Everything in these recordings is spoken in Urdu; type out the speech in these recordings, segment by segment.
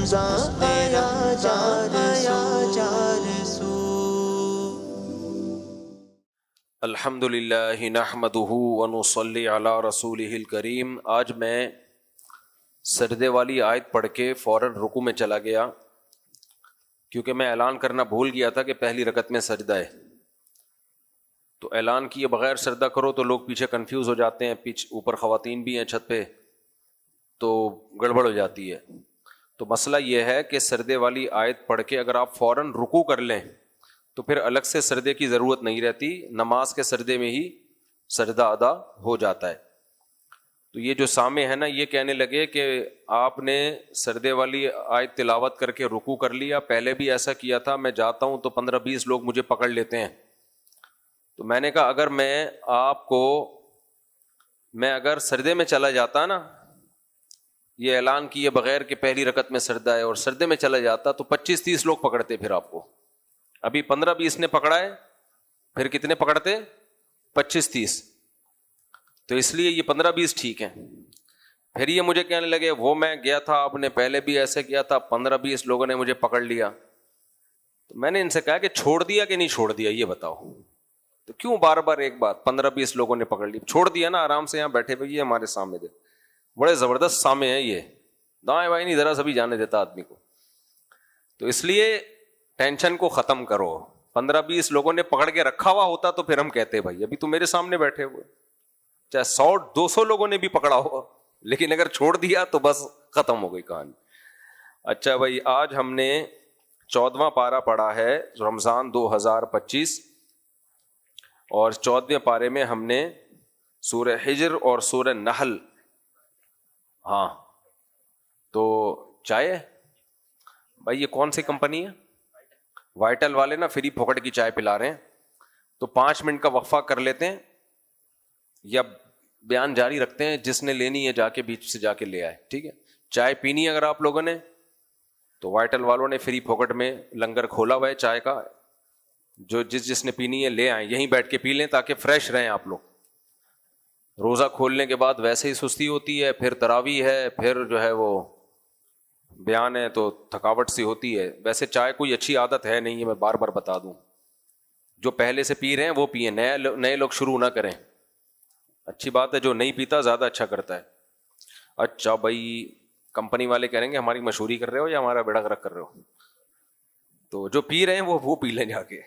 رمضان آیا چار سو۔ الحمدللہ نحمدہ ونصلی علی رسولہ الکریم۔ آج میں سجدے والی آیت پڑھ کے فوراً رکوع میں چلا گیا، کیونکہ میں اعلان کرنا بھول گیا تھا کہ پہلی رکعت میں سجدہ ہے، تو اعلان کیے بغیر سجدہ کرو تو لوگ پیچھے کنفیوز ہو جاتے ہیں، اوپر خواتین بھی ہیں چھت پہ، تو گڑبڑ ہو جاتی ہے۔ تو مسئلہ یہ ہے کہ سجدے والی آیت پڑھ کے اگر آپ فوراً رکوع کر لیں تو پھر الگ سے سجدے کی ضرورت نہیں رہتی، نماز کے سجدے میں ہی سجدہ ادا ہو جاتا ہے۔ تو یہ جو سامع ہے نا، یہ کہنے لگے کہ آپ نے سجدے والی آیت تلاوت کر کے رکوع کر لیا، پہلے بھی ایسا کیا تھا، میں جاتا ہوں تو 15-20 لوگ مجھے پکڑ لیتے ہیں۔ تو میں نے کہا اگر میں اگر سجدے میں چلا جاتا نا، یہ اعلان کیے بغیر کہ پہلی رکعت میں سجدہ ہے، اور سجدے میں چلا جاتا تو 25-30 لوگ پکڑتے پھر آپ کو۔ ابھی 15-20 نے پکڑا ہے، پھر کتنے پکڑتے؟ 25-30۔ تو اس لیے یہ 15-20 ٹھیک ہیں۔ پھر یہ مجھے کہنے لگے وہ میں گیا تھا، آپ نے پہلے بھی ایسے کیا تھا، 15-20 لوگوں نے مجھے پکڑ لیا۔ تو میں نے ان سے کہا کہ چھوڑ دیا کہ نہیں چھوڑ دیا یہ بتاؤ، تو کیوں بار بار ایک بات؟ 15-20 لوگوں نے پکڑ لی، چھوڑ دیا نا، آرام سے یہاں بیٹھے ہوئے، یہ ہمارے سامنے دے، بڑے زبردست سامنے ہیں، یہ دائیں بائیں نہیں ذرا سا بھی جانے دیتا آدمی کو۔ تو اس لیے ٹینشن کو ختم کرو۔ 15-20 لوگوں نے پکڑ کے رکھا ہوا ہوتا تو پھر ہم کہتے بھائی ابھی تو میرے سامنے بیٹھے ہوئے، چاہے 100-200 لوگوں نے بھی پکڑا ہوا، لیکن اگر چھوڑ دیا تو بس ختم ہو گئی کہانی۔ اچھا بھائی، آج ہم نے 14واں پارہ پڑھا ہے رمضان 2025، اور 14ویں پارے میں ہم نے سورہ حجر اور سورہ نحل، ہاں تو چائے بھائی یہ کون سی کمپنی ہے؟ وائٹل والے نا فری پھوکٹ کی چائے پلا رہے ہیں، تو 5 منٹ کا وقفہ کر لیتے ہیں یا بیان جاری رکھتے ہیں، جس نے لینی ہے جا کے بیچ سے جا کے لے آئے، ٹھیک ہے؟ چائے پینی ہے اگر آپ لوگوں نے تو وائٹل والوں نے فری پھوکٹ میں لنگر کھولا ہوا ہے چائے کا، جو جس نے پینی ہے لے آئیں، یہیں بیٹھ کے پی لیں تاکہ فریش رہیں آپ لوگ۔ روزہ کھولنے کے بعد ویسے ہی سستی ہوتی ہے، پھر تراویح ہے، پھر جو ہے وہ بیان ہے، تو تھکاوٹ سی ہوتی ہے۔ ویسے چائے کوئی اچھی عادت ہے نہیں ہے، میں بار بار بتا دوں، جو پہلے سے پی رہے ہیں وہ پئیں، نئے لوگ شروع نہ کریں۔ اچھی بات ہے، جو نہیں پیتا زیادہ اچھا کرتا ہے۔ اچھا بھائی، کمپنی والے کہیں گے ہماری مشہوری کر رہے ہو یا ہمارا بیڑا غرق کر رہے ہو، تو جو پی رہے ہیں وہ پی لیں جا کے،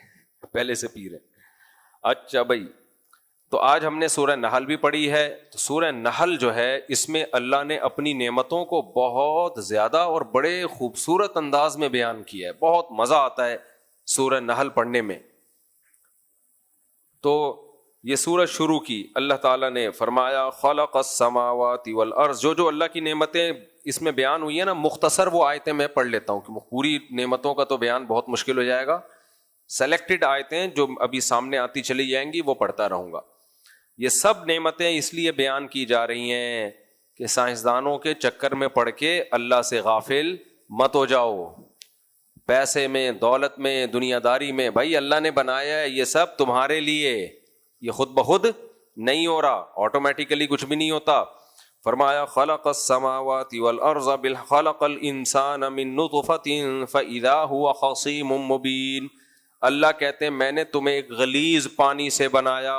پہلے سے پی رہے ہیں۔ اچھا بھائی، تو آج ہم نے سورہ نحل بھی پڑھی ہے۔ تو سورہ نحل جو ہے، اس میں اللہ نے اپنی نعمتوں کو بہت زیادہ اور بڑے خوبصورت انداز میں بیان کیا ہے، بہت مزہ آتا ہے سورہ نحل پڑھنے میں۔ تو یہ سورج شروع کی، اللہ تعالیٰ نے فرمایا خلق السماوات والارض، جو اللہ کی نعمتیں اس میں بیان ہوئی ہیں نا، مختصر وہ آیتیں میں پڑھ لیتا ہوں، کہ پوری نعمتوں کا تو بیان بہت مشکل ہو جائے گا، سلیکٹڈ آیتیں جو ابھی سامنے آتی چلی جائیں گی وہ پڑھتا رہوں گا۔ یہ سب نعمتیں اس لیے بیان کی جا رہی ہیں کہ سائنسدانوں کے چکر میں پڑھ کے اللہ سے غافل مت ہو جاؤ، پیسے میں، دولت میں، دنیا داری میں۔ بھائی اللہ نے بنایا ہے یہ سب تمہارے لیے، یہ خود بخود نہیں ہو رہا، آٹومیٹیکلی کچھ بھی نہیں ہوتا۔ فرمایا خلق السماوات والارض خلق الانسان من نطفۃ فاذا هو خصیم مبین۔ اللہ کہتے ہیں میں نے تمہیں ایک غلیظ پانی سے بنایا،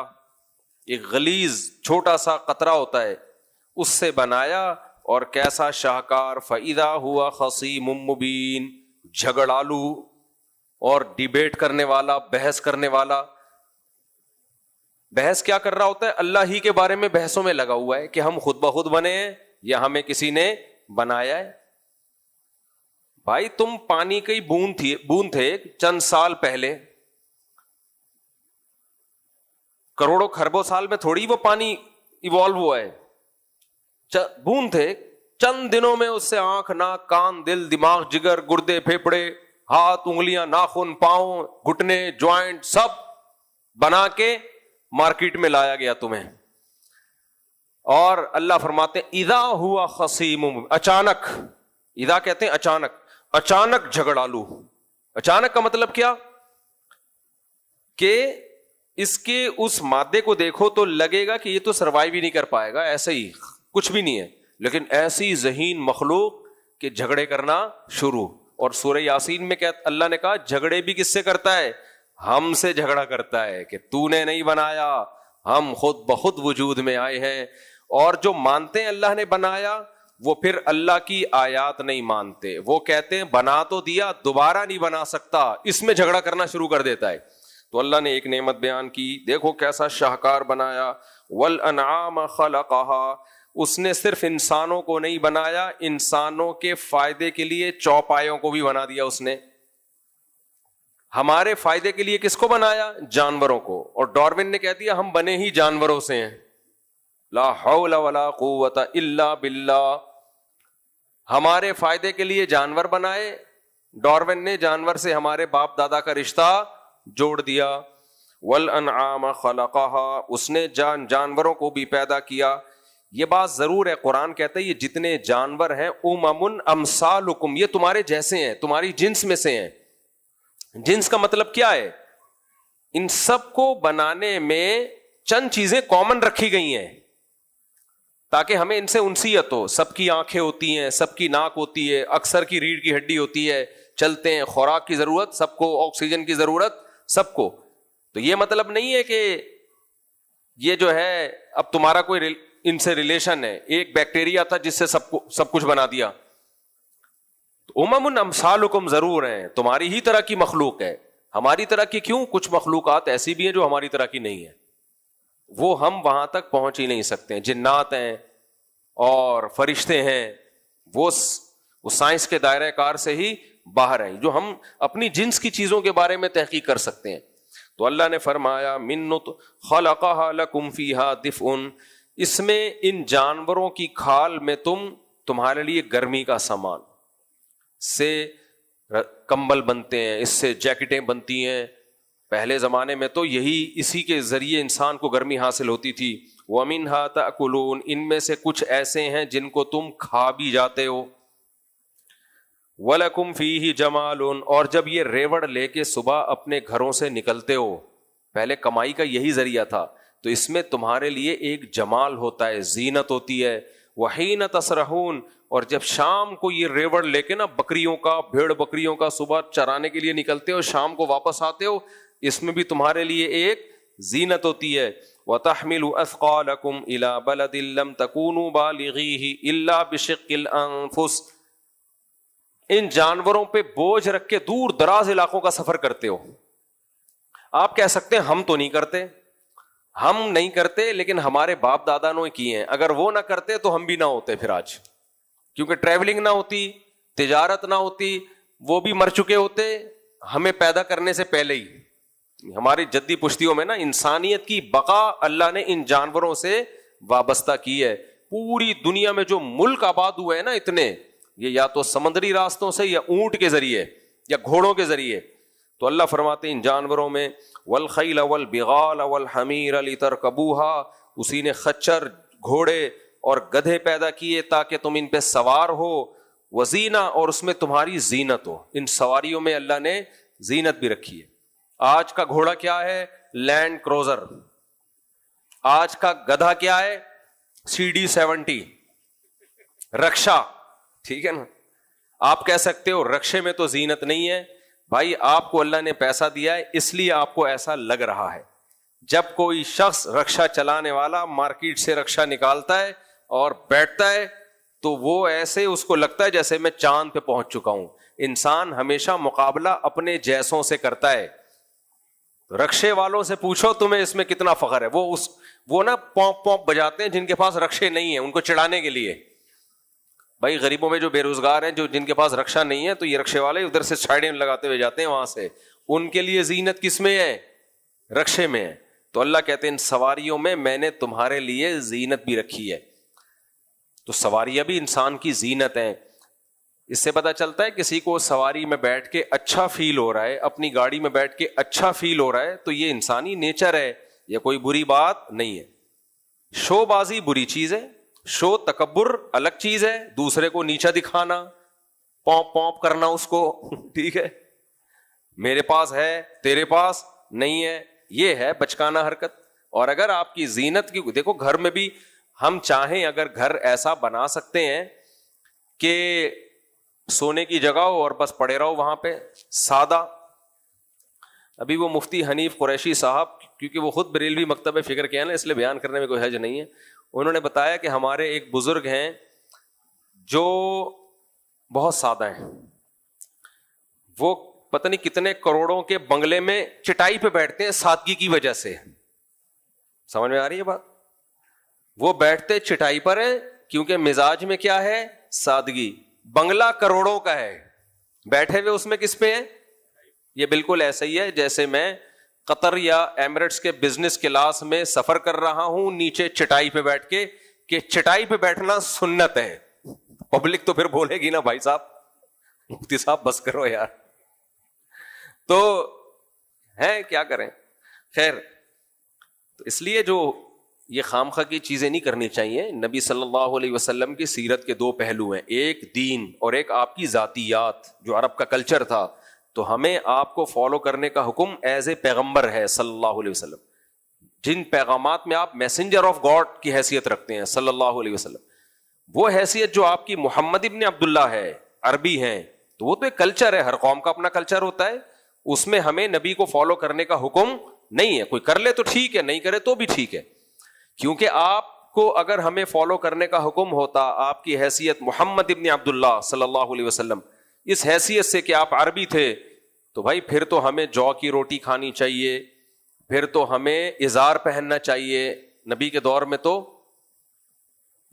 ایک غلیظ چھوٹا سا قطرہ ہوتا ہے اس سے بنایا، اور کیسا شاہکار، فاذا هو خصیم مبین، جھگڑالو اور ڈیبیٹ کرنے والا، بحث کرنے والا۔ بحث کیا کر رہا ہوتا ہے؟ اللہ ہی کے بارے میں بحثوں میں لگا ہوا ہے کہ ہم خود بخود بنے ہیں یا ہمیں کسی نے بنایا ہے۔ بھائی تم پانی کی بوند تھے چند سال پہلے، کروڑوں کھربوں سال میں تھوڑی وہ پانی ایوالو ہوا ہے، بوند تھے، چند دنوں میں اس سے آنکھ، ناک، کان، دل، دماغ، جگر، گردے، پھیپھڑے، ہاتھ، انگلیاں، ناخن، پاؤں، گھٹنے، جوائنٹ، سب بنا کے مارکیٹ میں لایا گیا تمہیں۔ اور اللہ فرماتے ہیں اذا ہوا خصیم، اچانک، اذا کہتے ہیں اچانک، اچانک جھگڑالو۔ اچانک کا مطلب کیا؟ کہ اس کے اس مادے کو دیکھو تو لگے گا کہ یہ تو سروائیو ہی نہیں کر پائے گا، ایسے ہی کچھ بھی نہیں ہے، لیکن ایسی ذہین مخلوق کہ جھگڑے کرنا شروع. اور سورہ یاسین میں کیا اللہ نے کہا جھگڑے بھی کس سے کرتا ہے؟ ہم سے جھگڑا کرتا ہے کہ تو نے نہیں بنایا, ہم خود بخود وجود میں آئے ہیں. اور جو مانتے ہیں اللہ نے بنایا وہ پھر اللہ کی آیات نہیں مانتے, وہ کہتے ہیں بنا تو دیا دوبارہ نہیں بنا سکتا, اس میں جھگڑا کرنا شروع کر دیتا ہے. تو اللہ نے ایک نعمت بیان کی, دیکھو کیسا شاہکار بنایا. والانعام خلقہا, اس نے صرف انسانوں کو نہیں بنایا, انسانوں کے فائدے کے لیے چوپایوں کو بھی بنا دیا اس نے. ہمارے فائدے کے لیے کس کو بنایا؟ جانوروں کو. اور ڈارون نے کہہ دیا ہم بنے ہی جانوروں سے ہیں, لا حول ولا قوت الا باللہ. ہمارے فائدے کے لیے جانور بنائے, ڈارون نے جانور سے ہمارے باپ دادا کا رشتہ جوڑ دیا. والانعام خلقہا, اس نے جانوروں کو بھی پیدا کیا. یہ بات ضرور ہے, قرآن کہتا ہے یہ جتنے جانور ہیں امم امثالکم, یہ تمہارے جیسے ہیں, تمہاری جنس میں سے ہیں. جنس کا مطلب کیا ہے؟ ان سب کو بنانے میں چند چیزیں کامن رکھی گئی ہیں تاکہ ہمیں ان سے انسیت ہو. سب کی آنکھیں ہوتی ہیں, سب کی ناک ہوتی ہے, اکثر کی ریڑھ کی ہڈی ہوتی ہے, چلتے ہیں, خوراک کی ضرورت سب کو, آکسیجن کی ضرورت سب کو. تو یہ مطلب نہیں ہے کہ یہ جو ہے اب تمہارا کوئی ان سے ریلیشن ہے, ایک بیکٹیریا تھا جس سے سب کچھ بنا دیا. امم امثالکم ضرور ہیں, تمہاری ہی طرح کی مخلوق ہے, ہماری طرح کی کیوں, کچھ مخلوقات ایسی بھی ہیں جو ہماری طرح کی نہیں ہے, وہ ہم وہاں تک پہنچ ہی نہیں سکتے. جنات ہیں اور فرشتے ہیں, وہ سائنس کے دائرہ کار سے ہی باہر ہیں, جو ہم اپنی جنس کی چیزوں کے بارے میں تحقیق کر سکتے ہیں. تو اللہ نے فرمایا من خلقہا لکم فیہا دفء, اس میں ان جانوروں کی کھال میں تمہارے لیے گرمی کا سامان, سے کمبل بنتے ہیں, اس سے جیکٹیں بنتی ہیں. پہلے زمانے میں تو اسی کے ذریعے انسان کو گرمی حاصل ہوتی تھی. وَمِنْهَا تَأْكُلُونَ, ان میں سے کچھ ایسے ہیں جن کو تم کھا بھی جاتے ہو. وَلَكُمْ فِيهِ جَمَالٌ, اور جب یہ ریوڑ لے کے صبح اپنے گھروں سے نکلتے ہو, پہلے کمائی کا یہی ذریعہ تھا, تو اس میں تمہارے لیے ایک جمال ہوتا ہے, زینت ہوتی ہے. وَحِينَ تَسْرَحُونَ, اور جب شام کو یہ ریوڑ لے کے نا بکریوں کا, بھیڑ بکریوں کا صبح چرانے کے لیے نکلتے ہو, شام کو واپس آتے ہو, اس میں بھی تمہارے لیے ایک زینت ہوتی ہے. وَتَحْمِلُ أَثْقَالَكُمْ إِلَى بَلَدٍ لَمْ تَكُونُوا بَالِغِيهِ إِلَّا بِشِقِّ الْأَنفُسِ, ان جانوروں پہ بوجھ رکھ کے دور دراز علاقوں کا سفر کرتے ہو. آپ کہہ سکتے ہیں ہم تو نہیں کرتے, ہم نہیں کرتے, لیکن ہمارے باپ دادا نے کیے ہیں. اگر وہ نہ کرتے تو ہم بھی نہ ہوتے پھر آج, کیونکہ ٹریولنگ نہ ہوتی, تجارت نہ ہوتی, وہ بھی مر چکے ہوتے ہمیں پیدا کرنے سے پہلے ہی. ہماری جدی پشتیوں میں نا انسانیت کی بقا اللہ نے ان جانوروں سے وابستہ کی ہے. پوری دنیا میں جو ملک آباد ہوئے ہیں نا اتنے, یہ یا تو سمندری راستوں سے یا اونٹ کے ذریعے یا گھوڑوں کے ذریعے. تو اللہ فرماتے ہیں ان جانوروں میں والخیل والبغال والحمیر لترکبوها, اسی نے خچر, گھوڑے اور گدھے پیدا کیے تاکہ تم ان پہ سوار ہو. وزینہ, اور اس میں تمہاری زینت ہو. ان سواریوں میں اللہ نے زینت بھی رکھی ہے. آج کا گھوڑا کیا ہے؟ Land cruiser. آج کا گدھا کیا ہے؟ CD70 رکشا. ٹھیک ہے نا, آپ کہہ سکتے ہو رکشے میں تو زینت نہیں ہے. بھائی آپ کو اللہ نے پیسہ دیا ہے اس لیے آپ کو ایسا لگ رہا ہے. جب کوئی شخص رکشا چلانے والا مارکیٹ سے رکشا نکالتا ہے اور بیٹھتا ہے تو وہ ایسے اس کو لگتا ہے جیسے میں چاند پہ پہنچ چکا ہوں. انسان ہمیشہ مقابلہ اپنے جیسوں سے کرتا ہے. رکشے والوں سے پوچھو تمہیں اس میں کتنا فخر ہے, وہ نا پونپ پونپ بجاتے ہیں جن کے پاس رکشے نہیں ہیں, ان کو چڑھانے کے لیے. بھائی غریبوں میں جو بے روزگار ہیں, جو جن کے پاس رکشا نہیں ہے, تو یہ رکشے والے ادھر سے سائڈیں لگاتے ہوئے جاتے ہیں وہاں سے. ان کے لیے زینت کس میں ہے؟ رکشے میں ہے. تو اللہ کہتے ہیں ان سواریوں میں نے تمہارے لیے زینت بھی رکھی ہے. تو سواریاں بھی انسان کی زینت ہیں. اس سے پتہ چلتا ہے کسی کو سواری میں بیٹھ کے اچھا فیل ہو رہا ہے, اپنی گاڑی میں بیٹھ کے اچھا فیل ہو رہا ہے, تو یہ انسانی نیچر ہے, یہ کوئی بری بات نہیں ہے. شو بازی بری چیز ہے, شو تکبر الگ چیز ہے, دوسرے کو نیچا دکھانا, پونپ پونپ کرنا اس کو, ٹھیک ہے, میرے پاس ہے تیرے پاس نہیں ہے, یہ ہے بچکانہ حرکت. اور اگر آپ کی زینت کی, دیکھو گھر میں بھی ہم چاہیں اگر گھر ایسا بنا سکتے ہیں کہ سونے کی جگہ ہو اور بس پڑے رہو وہاں پہ سادہ. ابھی وہ مفتی حنیف قریشی صاحب، کیونکہ وہ خود بریلوی مکتب فکر کے ہیں نا، اس لیے بیان کرنے میں کوئی حرج نہیں ہے، انہوں نے بتایا کہ ہمارے ایک بزرگ ہیں جو بہت سادہ ہیں، وہ پتہ نہیں کتنے کروڑوں کے بنگلے میں چٹائی پہ بیٹھتے ہیں سادگی کی وجہ سے. سمجھ میں آ رہی ہے بات؟ وہ بیٹھتے چٹائی پر ہیں کیونکہ مزاج میں کیا ہے؟ سادگی. بنگلہ کروڑوں کا ہے، بیٹھے ہوئے اس میں کس پہ ہیں؟ یہ بالکل ایسا ہی ہے جیسے میں قطر یا ایمریٹس کے بزنس کلاس میں سفر کر رہا ہوں نیچے چٹائی پہ بیٹھ کے، کہ چٹائی پہ بیٹھنا سنت ہے. پبلک تو پھر بولے گی نا بھائی صاحب، مفتی صاحب بس کرو یار. تو ہے کیا کریں. خیر، تو اس لیے جو یہ خامخواہ کی چیزیں نہیں کرنی چاہیے. نبی صلی اللہ علیہ وسلم کی سیرت کے دو پہلو ہیں، ایک دین اور ایک آپ کی ذاتیات جو عرب کا کلچر تھا. تو ہمیں آپ کو فالو کرنے کا حکم ایز اے پیغمبر ہے صلی اللہ علیہ وسلم. جن پیغامات میں آپ میسنجر آف گاڈ کی حیثیت رکھتے ہیں صلی اللہ علیہ وسلم، وہ حیثیت جو آپ کی محمد ابن عبداللہ ہے، عربی ہیں، تو وہ تو ایک کلچر ہے، ہر قوم کا اپنا کلچر ہوتا ہے. اس میں ہمیں نبی کو فالو کرنے کا حکم نہیں ہے. کوئی کر لے تو ٹھیک ہے، نہیں کرے تو بھی ٹھیک ہے. کیونکہ آپ کو اگر ہمیں فالو کرنے کا حکم ہوتا، آپ کی حیثیت محمد ابن عبداللہ صلی اللہ علیہ وسلم، اس حیثیت سے کہ آپ عربی تھے، تو بھائی پھر تو ہمیں جو کی روٹی کھانی چاہیے، پھر تو ہمیں ازار پہننا چاہیے. نبی کے دور میں تو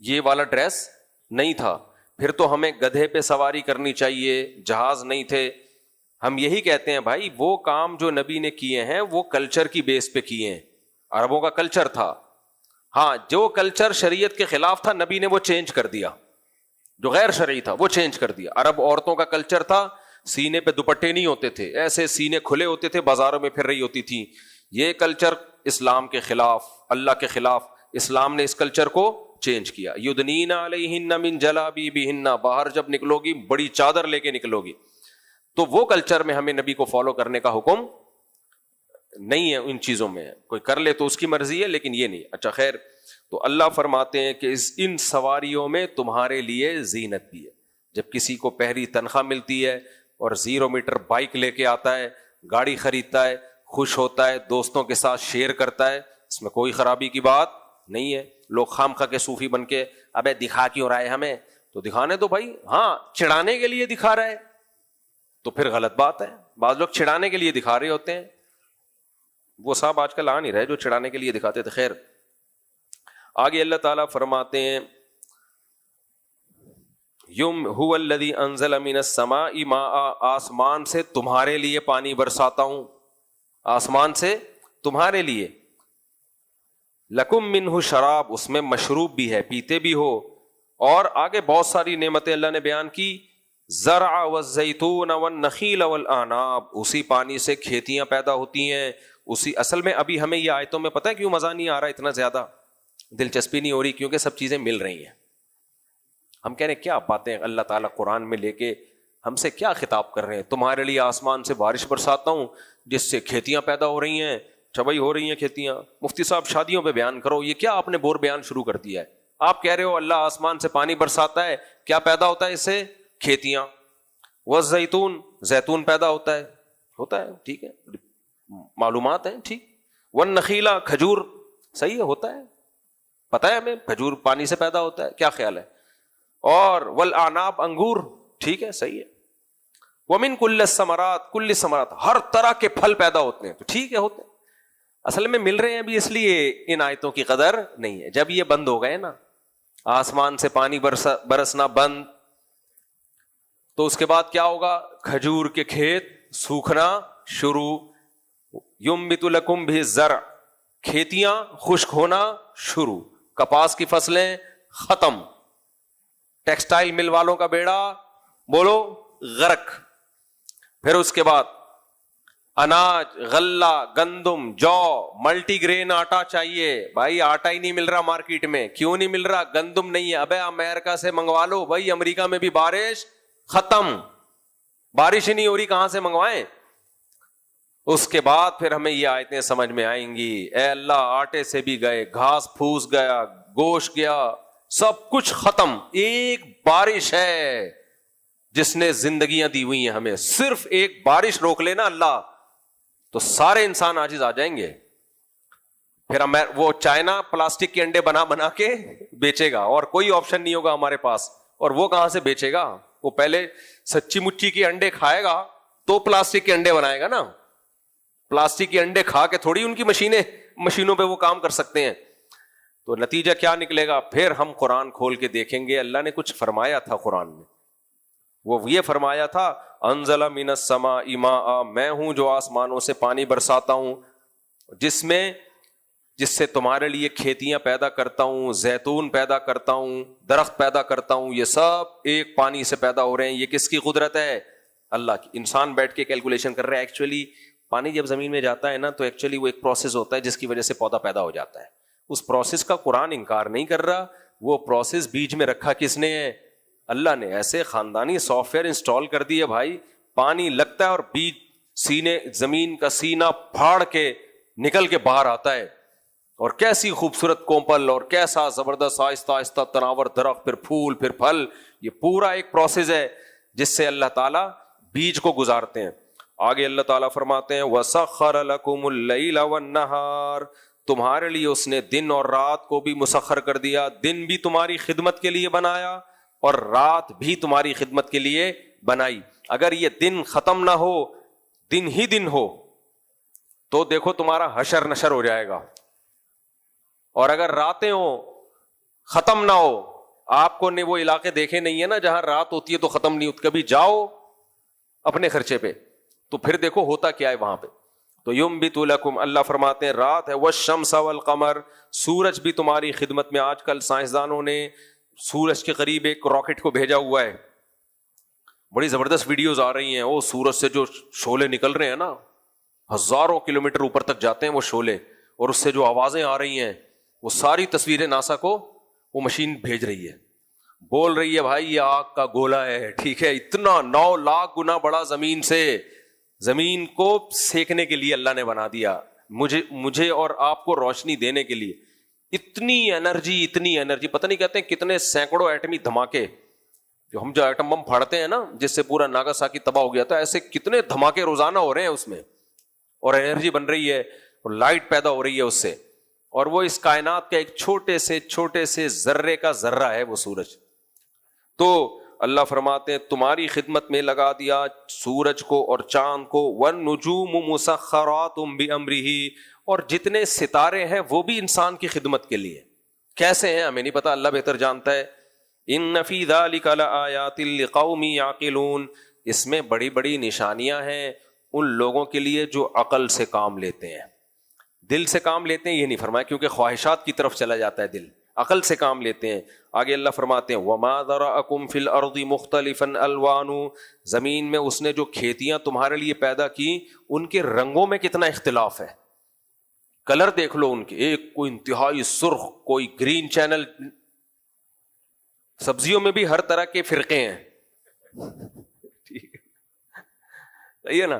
یہ والا ڈریس نہیں تھا. پھر تو ہمیں گدھے پہ سواری کرنی چاہیے، جہاز نہیں تھے. ہم یہی کہتے ہیں بھائی وہ کام جو نبی نے کیے ہیں وہ کلچر کی بیس پہ کیے ہیں، عربوں کا کلچر تھا. ہاں، جو کلچر شریعت کے خلاف تھا نبی نے وہ چینج کر دیا، جو غیر شرعی تھا وہ چینج کر دیا. عرب عورتوں کا کلچر تھا سینے پہ دوپٹے نہیں ہوتے تھے، ایسے سینے کھلے ہوتے تھے، بازاروں میں پھر رہی ہوتی تھی. یہ کلچر اسلام کے خلاف، اللہ کے خلاف. اسلام نے اس کلچر کو چینج کیا. یدنین علیہن من جلابیبہن، باہر جب نکلو گی بڑی چادر لے کے نکلو گی. تو وہ کلچر میں ہمیں نبی کو فالو کرنے کا حکم نہیں ہے. ان چیزوں میں کوئی کر لے تو اس کی مرضی ہے، لیکن یہ نہیں. اچھا خیر، تو اللہ فرماتے ہیں کہ ان سواریوں میں تمہارے لیے زینت بھی ہے. جب کسی کو پہلی تنخواہ ملتی ہے اور 0 میٹر بائک لے کے آتا ہے، گاڑی خریدتا ہے، خوش ہوتا ہے، دوستوں کے ساتھ شیئر کرتا ہے، اس میں کوئی خرابی کی بات نہیں ہے. لوگ خامخواہ کے صوفی بن کے ابے دکھا کیوں رہا ہے ہمیں؟ تو دکھانے دو بھائی. ہاں، چڑھانے کے لیے دکھا رہا ہے تو پھر غلط بات ہے. بعض لوگ چڑھانے کے لیے دکھا رہے ہوتے ہیں، وہ صاحب آج کل آ نہیں رہے جو چڑھانے کے لیے دکھاتے تھے. خیر، آگے اللہ تعالیٰ فرماتے ہیں هو الذی انزل من السماء ماء، آسمان سے تمہارے لیے پانی برساتا ہوں، آسمان سے تمہارے لیے. لکم منہ شراب، اس میں مشروب بھی ہے، پیتے بھی ہو. اور آگے بہت ساری نعمتیں اللہ نے بیان کی. زرع والزیتون والنخیل والاعناب، اسی پانی سے کھیتیاں پیدا ہوتی ہیں. اسی اصل میں ابھی ہمیں یہ آیتوں میں پتہ ہے کیوں مزہ نہیں آ رہا اتنا زیادہ، دلچسپی نہیں ہو رہی؟ کیونکہ سب چیزیں مل رہی ہیں. ہم کہہ رہے ہیں کیا باتیں اللہ تعالیٰ قرآن میں لے کے ہم سے کیا خطاب کر رہے ہیں. تمہارے لیے آسمان سے بارش برساتا ہوں جس سے کھیتیاں پیدا ہو رہی ہیں. چبئی ہو رہی ہیں کھیتیاں. مفتی صاحب شادیوں پہ بیان کرو، یہ کیا آپ نے بور بیان شروع کر دیا ہے؟ آپ کہہ رہے ہو اللہ آسمان سے پانی برساتا ہے، کیا پیدا ہوتا ہے اس سے؟ کھیتیاں. والزیتون، زیتون پیدا ہوتا ہے ٹھیک ہے، معلومات ہیں ٹھیک. والنخیل، کھجور، صحیح ہے ہوتا ہے، پتہ ہے ہمیں کھجور پانی سے پیدا ہوتا ہے، کیا خیال ہے؟ اور والاعناب، انگور، ٹھیک ہے صحیح ہے. ومن کل الثمرات، ہر طرح کے پھل پیدا ہوتے ہیں، تو ٹھیک ہے ہوتے ہیں. اصل میں مل رہے ہیں ابھی، اس لیے ان آیتوں کی قدر نہیں ہے. جب یہ بند ہو گئے نا، آسمان سے پانی برسنا بند، تو اس کے بعد کیا ہوگا؟ کھجور کے کھیت سوکھنا شروع. ینبت لکم بھی الزرع، کھیتیاں خشک ہونا شروع. کپاس کی فصلیں ختم. ٹیکسٹائل مل والوں کا بیڑا بولو غرق. پھر اس کے بعد اناج، غلہ، گندم، جو، ملٹی گرین آٹا چاہیے. بھائی آٹا ہی نہیں مل رہا مارکیٹ میں. کیوں نہیں مل رہا؟ گندم نہیں ہے. ابے امریکہ سے منگوا لو. بھائی امریکہ میں بھی بارش ختم، بارش ہی نہیں ہو رہی، کہاں سے منگوائیں؟ اس کے بعد پھر ہمیں یہ آیتیں سمجھ میں آئیں گی. اے اللہ، آٹے سے بھی گئے، گھاس پھوس گیا، گوشت گیا، سب کچھ ختم. ایک بارش ہے جس نے زندگیاں دی ہوئی ہیں ہمیں. صرف ایک بارش روک لینا اللہ تو سارے انسان عاجز آ جائیں گے. پھر وہ چائنا پلاسٹک کے انڈے بنا کے بیچے گا اور کوئی آپشن نہیں ہوگا ہمارے پاس. اور وہ کہاں سے بیچے گا؟ وہ پہلے سچی مچی کے انڈے کھائے گا تو پلاسٹک کے انڈے بنائے گا نا. پلاسٹک کے انڈے کھا کے تھوڑی ان کی مشینوں پہ وہ کام کر سکتے ہیں. تو نتیجہ کیا نکلے گا؟ پھر ہم قرآن کھول کے دیکھیں گے اللہ نے کچھ فرمایا تھا قرآن میں. وہ یہ فرمایا تھا انزل من السماء ماء، میں ہوں جو آسمانوں سے پانی برساتا ہوں جس سے تمہارے لیے کھیتیاں پیدا کرتا ہوں، زیتون پیدا کرتا ہوں، درخت پیدا کرتا ہوں. یہ سب ایک پانی سے پیدا ہو رہے ہیں. یہ کس کی قدرت ہے؟ اللہ کی. انسان بیٹھ کے کیلکولیشن کر رہا ہے. ایکچولی پانی جب زمین میں جاتا ہے نا تو ایکچولی وہ ایک پروسیس ہوتا ہے جس کی وجہ سے پودا پیدا ہو جاتا ہے. اس پروسیس کا قرآن انکار نہیں کر رہا. وہ پروسیس بیج میں رکھا کس نے ہے؟ اللہ نے. ایسے خاندانی سافٹ ویئر انسٹال کر دیے بھائی، پانی لگتا ہے اور بیج سینے زمین کا سینہ پھاڑ کے نکل کے باہر آتا ہے. اور کیسی خوبصورت کومپل اور کیسا زبردست آہستہ آہستہ تناور درخت، پھر پھول، پھر پھل. یہ پورا ایک پروسیس ہے جس سے اللہ تعالیٰ بیج کو گزارتے ہیں. آگے اللہ تعالیٰ فرماتے ہیں وَسَخَّرَ لَكُمُ اللَّيْلَ وَالنَّهَارَ، تمہارے لیے اس نے دن اور رات کو بھی مسخر کر دیا. دن بھی تمہاری خدمت کے لیے بنایا اور رات بھی تمہاری خدمت کے لیے بنائی. اگر یہ دن ختم نہ ہو، دن ہی دن ہو، تو دیکھو تمہارا حشر نشر ہو جائے گا. اور اگر راتیں ہوں ختم نہ ہو، آپ کو نے وہ علاقے دیکھے نہیں ہے نا جہاں رات ہوتی ہے تو ختم نہیں ہوتی، کبھی جاؤ اپنے خرچے پہ تو پھر دیکھو ہوتا کیا ہے وہاں پہ. تو یمبت لکم، اللہ فرماتے ہیں رات ہے، والشمس والقمر، سورج بھی تمہاری خدمت میں. آج کل سائنسدانوں نے سورج کے قریب ایک راکٹ کو بھیجا ہوا ہے. بڑی زبردست ویڈیوز آ رہی ہیں. وہ سورج سے جو شعلے نکل رہے ہیں نا، ہزاروں کلومیٹر اوپر تک جاتے ہیں وہ شعلے، اور اس سے جو آوازیں آ رہی ہیں وہ ساری تصویریں ناسا کو وہ مشین بھیج رہی ہے. بول رہی ہے بھائی یہ آگ کا گولا ہے، ٹھیک ہے، اتنا 9 لاکھ گنا بڑا زمین سے. زمین کو سیکنے کے لیے اللہ نے بنا دیا، مجھے اور آپ کو روشنی دینے کے لیے. اتنی انرجی، پتہ نہیں کہتے ہیں کتنے سینکڑوں ایٹمی دھماکے. جو ہم ایٹم بم پھاڑتے ہیں نا جس سے پورا ناگاساکی تباہ ہو گیا تھا، ایسے کتنے دھماکے روزانہ ہو رہے ہیں اس میں، اور انرجی بن رہی ہے اور لائٹ پیدا ہو رہی ہے اس سے. اور وہ اس کائنات کا ایک چھوٹے سے ذرے کا ذرہ ہے وہ سورج. تو اللہ فرماتے ہیں تمہاری خدمت میں لگا دیا سورج کو اور چاند کو. وَالنُّجُومُ مُسَخَّرَاتٌ بِأَمْرِهِ، اور جتنے ستارے ہیں وہ بھی انسان کی خدمت کے لیے. کیسے ہیں ہمیں نہیں پتا، اللہ بہتر جانتا ہے. إِنَّ فِي ذَلِكَ لَآيَاتٍ لِقَوْمٍ يَعْقِلُونَ، اس میں بڑی نشانیاں ہیں ان لوگوں کے لیے جو عقل سے کام لیتے ہیں. دل سے کام لیتے ہیں یہ نہیں فرمایا، کیونکہ خواہشات کی طرف چلا جاتا ہے دل. عقل سے کام لیتے ہیں. آگے اللہ فرماتے ہیں وَمَا ذَرَأَكُمْ فِي الْأَرْضِ مُخْتَلِفًا أَلْوَانُ، زمین میں اس نے جو کھیتیاں تمہارے لیے پیدا کی ان کے رنگوں میں کتنا اختلاف ہے. کلر دیکھ لو ان کے، ایک کوئی انتہائی سرخ، کوئی گرین چینل. سبزیوں میں بھی ہر طرح کے فرقے ہیں، ٹھیک ہے نا.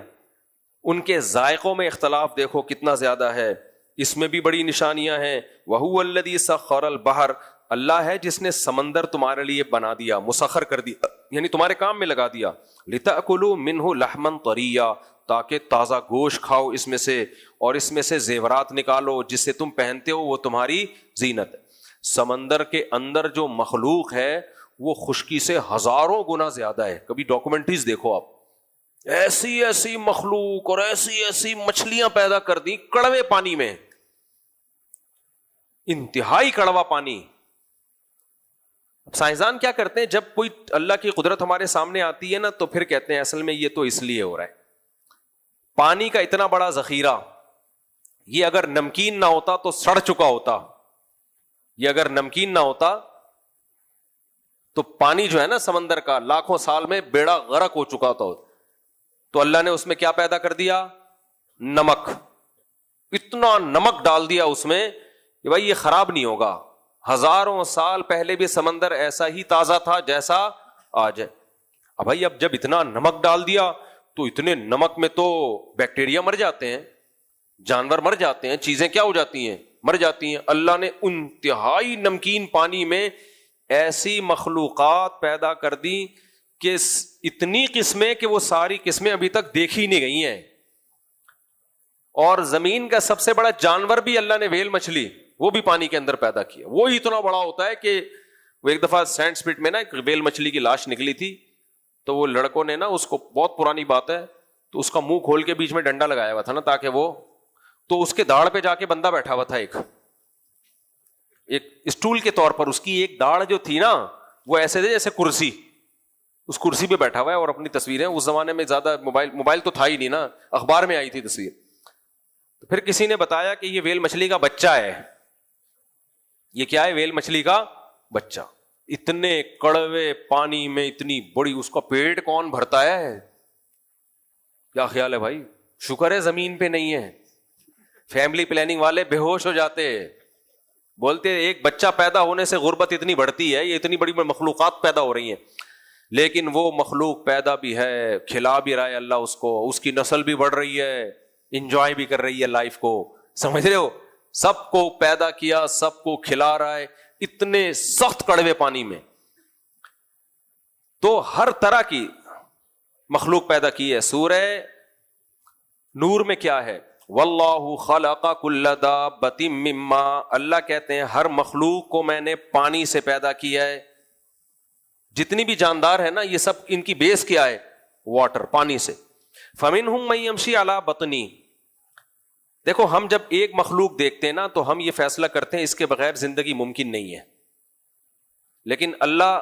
ان کے ذائقوں میں اختلاف دیکھو کتنا زیادہ ہے. اس میں بھی بڑی نشانیاں ہیں. وَهُوَ الَّذِي سَخَّرَ الْبَحْرَ، اللہ ہے جس نے سمندر تمہارے لیے بنا دیا، مسخر کر دیا، یعنی تمہارے کام میں لگا دیا. لِتَأْكُلُوا مِنْهُ لَحْمًا طَرِيًّا، تاکہ تازہ گوشت کھاؤ اس میں سے، اور اس میں سے زیورات نکالو جس سے تم پہنتے ہو، وہ تمہاری زینت ہے. سمندر کے اندر جو مخلوق ہے وہ خشکی سے ہزاروں گنا زیادہ ہے. کبھی ڈاکومنٹریز دیکھو آپ، ایسی مخلوق اور ایسی مچھلیاں پیدا کر دی کڑوے پانی میں، انتہائی کڑوا پانی. سائنسدان کیا کرتے ہیں، جب کوئی اللہ کی قدرت ہمارے سامنے آتی ہے نا تو پھر کہتے ہیں اصل میں یہ تو اس لیے ہو رہا ہے. پانی کا اتنا بڑا ذخیرہ، یہ اگر نمکین نہ ہوتا تو سڑ چکا ہوتا. یہ اگر نمکین نہ ہوتا تو پانی جو ہے نا سمندر کا لاکھوں سال میں بیڑا غرق ہو چکا تھا. تو اللہ نے اس میں کیا پیدا کر دیا؟ نمک. اتنا نمک ڈال دیا اس میں کہ بھائی یہ خراب نہیں ہوگا. ہزاروں سال پہلے بھی سمندر ایسا ہی تازہ تھا جیسا آج ہے. اب بھائی اب جب اتنا نمک ڈال دیا تو اتنے نمک میں تو بیکٹیریا مر جاتے ہیں، جانور مر جاتے ہیں، چیزیں کیا ہو جاتی ہیں؟ مر جاتی ہیں. اللہ نے انتہائی نمکین پانی میں ایسی مخلوقات پیدا کر دی کہ اتنی قسمیں کہ وہ ساری قسمیں ابھی تک دیکھی نہیں گئی ہیں. اور زمین کا سب سے بڑا جانور بھی اللہ نے ویل مچھلی وہ بھی پانی کے اندر پیدا کیا. وہ اتنا بڑا ہوتا ہے کہ وہ ایک دفعہ سینڈ سپٹ میں نا ایک ویل مچھلی کی لاش نکلی تھی, تو وہ لڑکوں نے نا اس کو, بہت پرانی بات ہے, تو اس کا منہ کھول کے بیچ میں ڈنڈا لگایا ہوا تھا نا تاکہ وہ, تو اس کے داڑھ پہ جا کے بندہ بیٹھا ہوا تھا, ایک اسٹول کے طور پر اس کی ایک داڑھ جو تھی نا وہ ایسے تھے جیسے کرسی, اس کرسی پہ بیٹھا ہوا ہے اور اپنی تصویریں. اس زمانے میں زیادہ موبائل تو تھا ہی نہیں نا, اخبار میں آئی تھی تصویر. تو پھر کسی نے بتایا کہ یہ ویل مچھلی کا بچہ ہے. یہ کیا ہے؟ ویل مچھلی کا بچہ. اتنے کڑوے پانی میں اتنی بڑی, اس کا پیٹ کون بھرتا ہے؟ کیا خیال ہے بھائی؟ شکر ہے زمین پہ نہیں ہے. فیملی پلاننگ والے بے ہوش ہو جاتے, بولتے ایک بچہ پیدا ہونے سے غربت اتنی بڑھتی ہے, یہ اتنی بڑی مخلوقات پیدا ہو رہی ہیں. لیکن وہ مخلوق پیدا بھی ہے, کھلا بھی رہا ہے اللہ اس کو, اس کی نسل بھی بڑھ رہی ہے, انجوائے بھی کر رہی ہے لائف کو. سمجھ رہے ہو؟ سب کو پیدا کیا, سب کو کھلا رہا ہے اتنے سخت کڑوے پانی میں. تو ہر طرح کی مخلوق پیدا کی ہے. سورہ نور میں کیا ہے؟ واللہ خلق کل دابۃ مما, اللہ کہتے ہیں ہر مخلوق کو میں نے پانی سے پیدا کیا ہے. جتنی بھی جاندار ہے نا یہ سب ان کی بیس کیا ہے؟ واٹر, پانی سے. فمنہم من یمشی علی بطنی. دیکھو ہم جب ایک مخلوق دیکھتے ہیں نا تو ہم یہ فیصلہ کرتے ہیں اس کے بغیر زندگی ممکن نہیں ہے, لیکن اللہ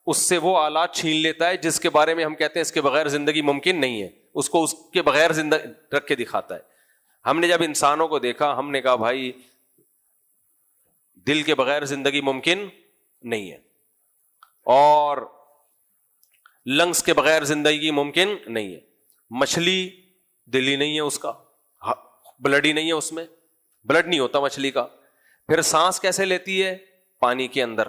اس سے وہ آلات چھین لیتا ہے جس کے بارے میں ہم کہتے ہیں اس کے بغیر زندگی ممکن نہیں ہے, اس کو اس کے بغیر زندہ رکھ کے دکھاتا ہے. ہم نے جب انسانوں کو دیکھا ہم نے کہا بھائی دل کے بغیر زندگی ممکن نہیں ہے, اور لنگس کے بغیر زندگی ممکن نہیں ہے. مچھلی دل ہی نہیں ہے اس کا, بلڈ ہی نہیں ہے اس میں, بلڈ نہیں ہوتا مچھلی کا. پھر سانس کیسے لیتی ہے؟ پانی کے اندر.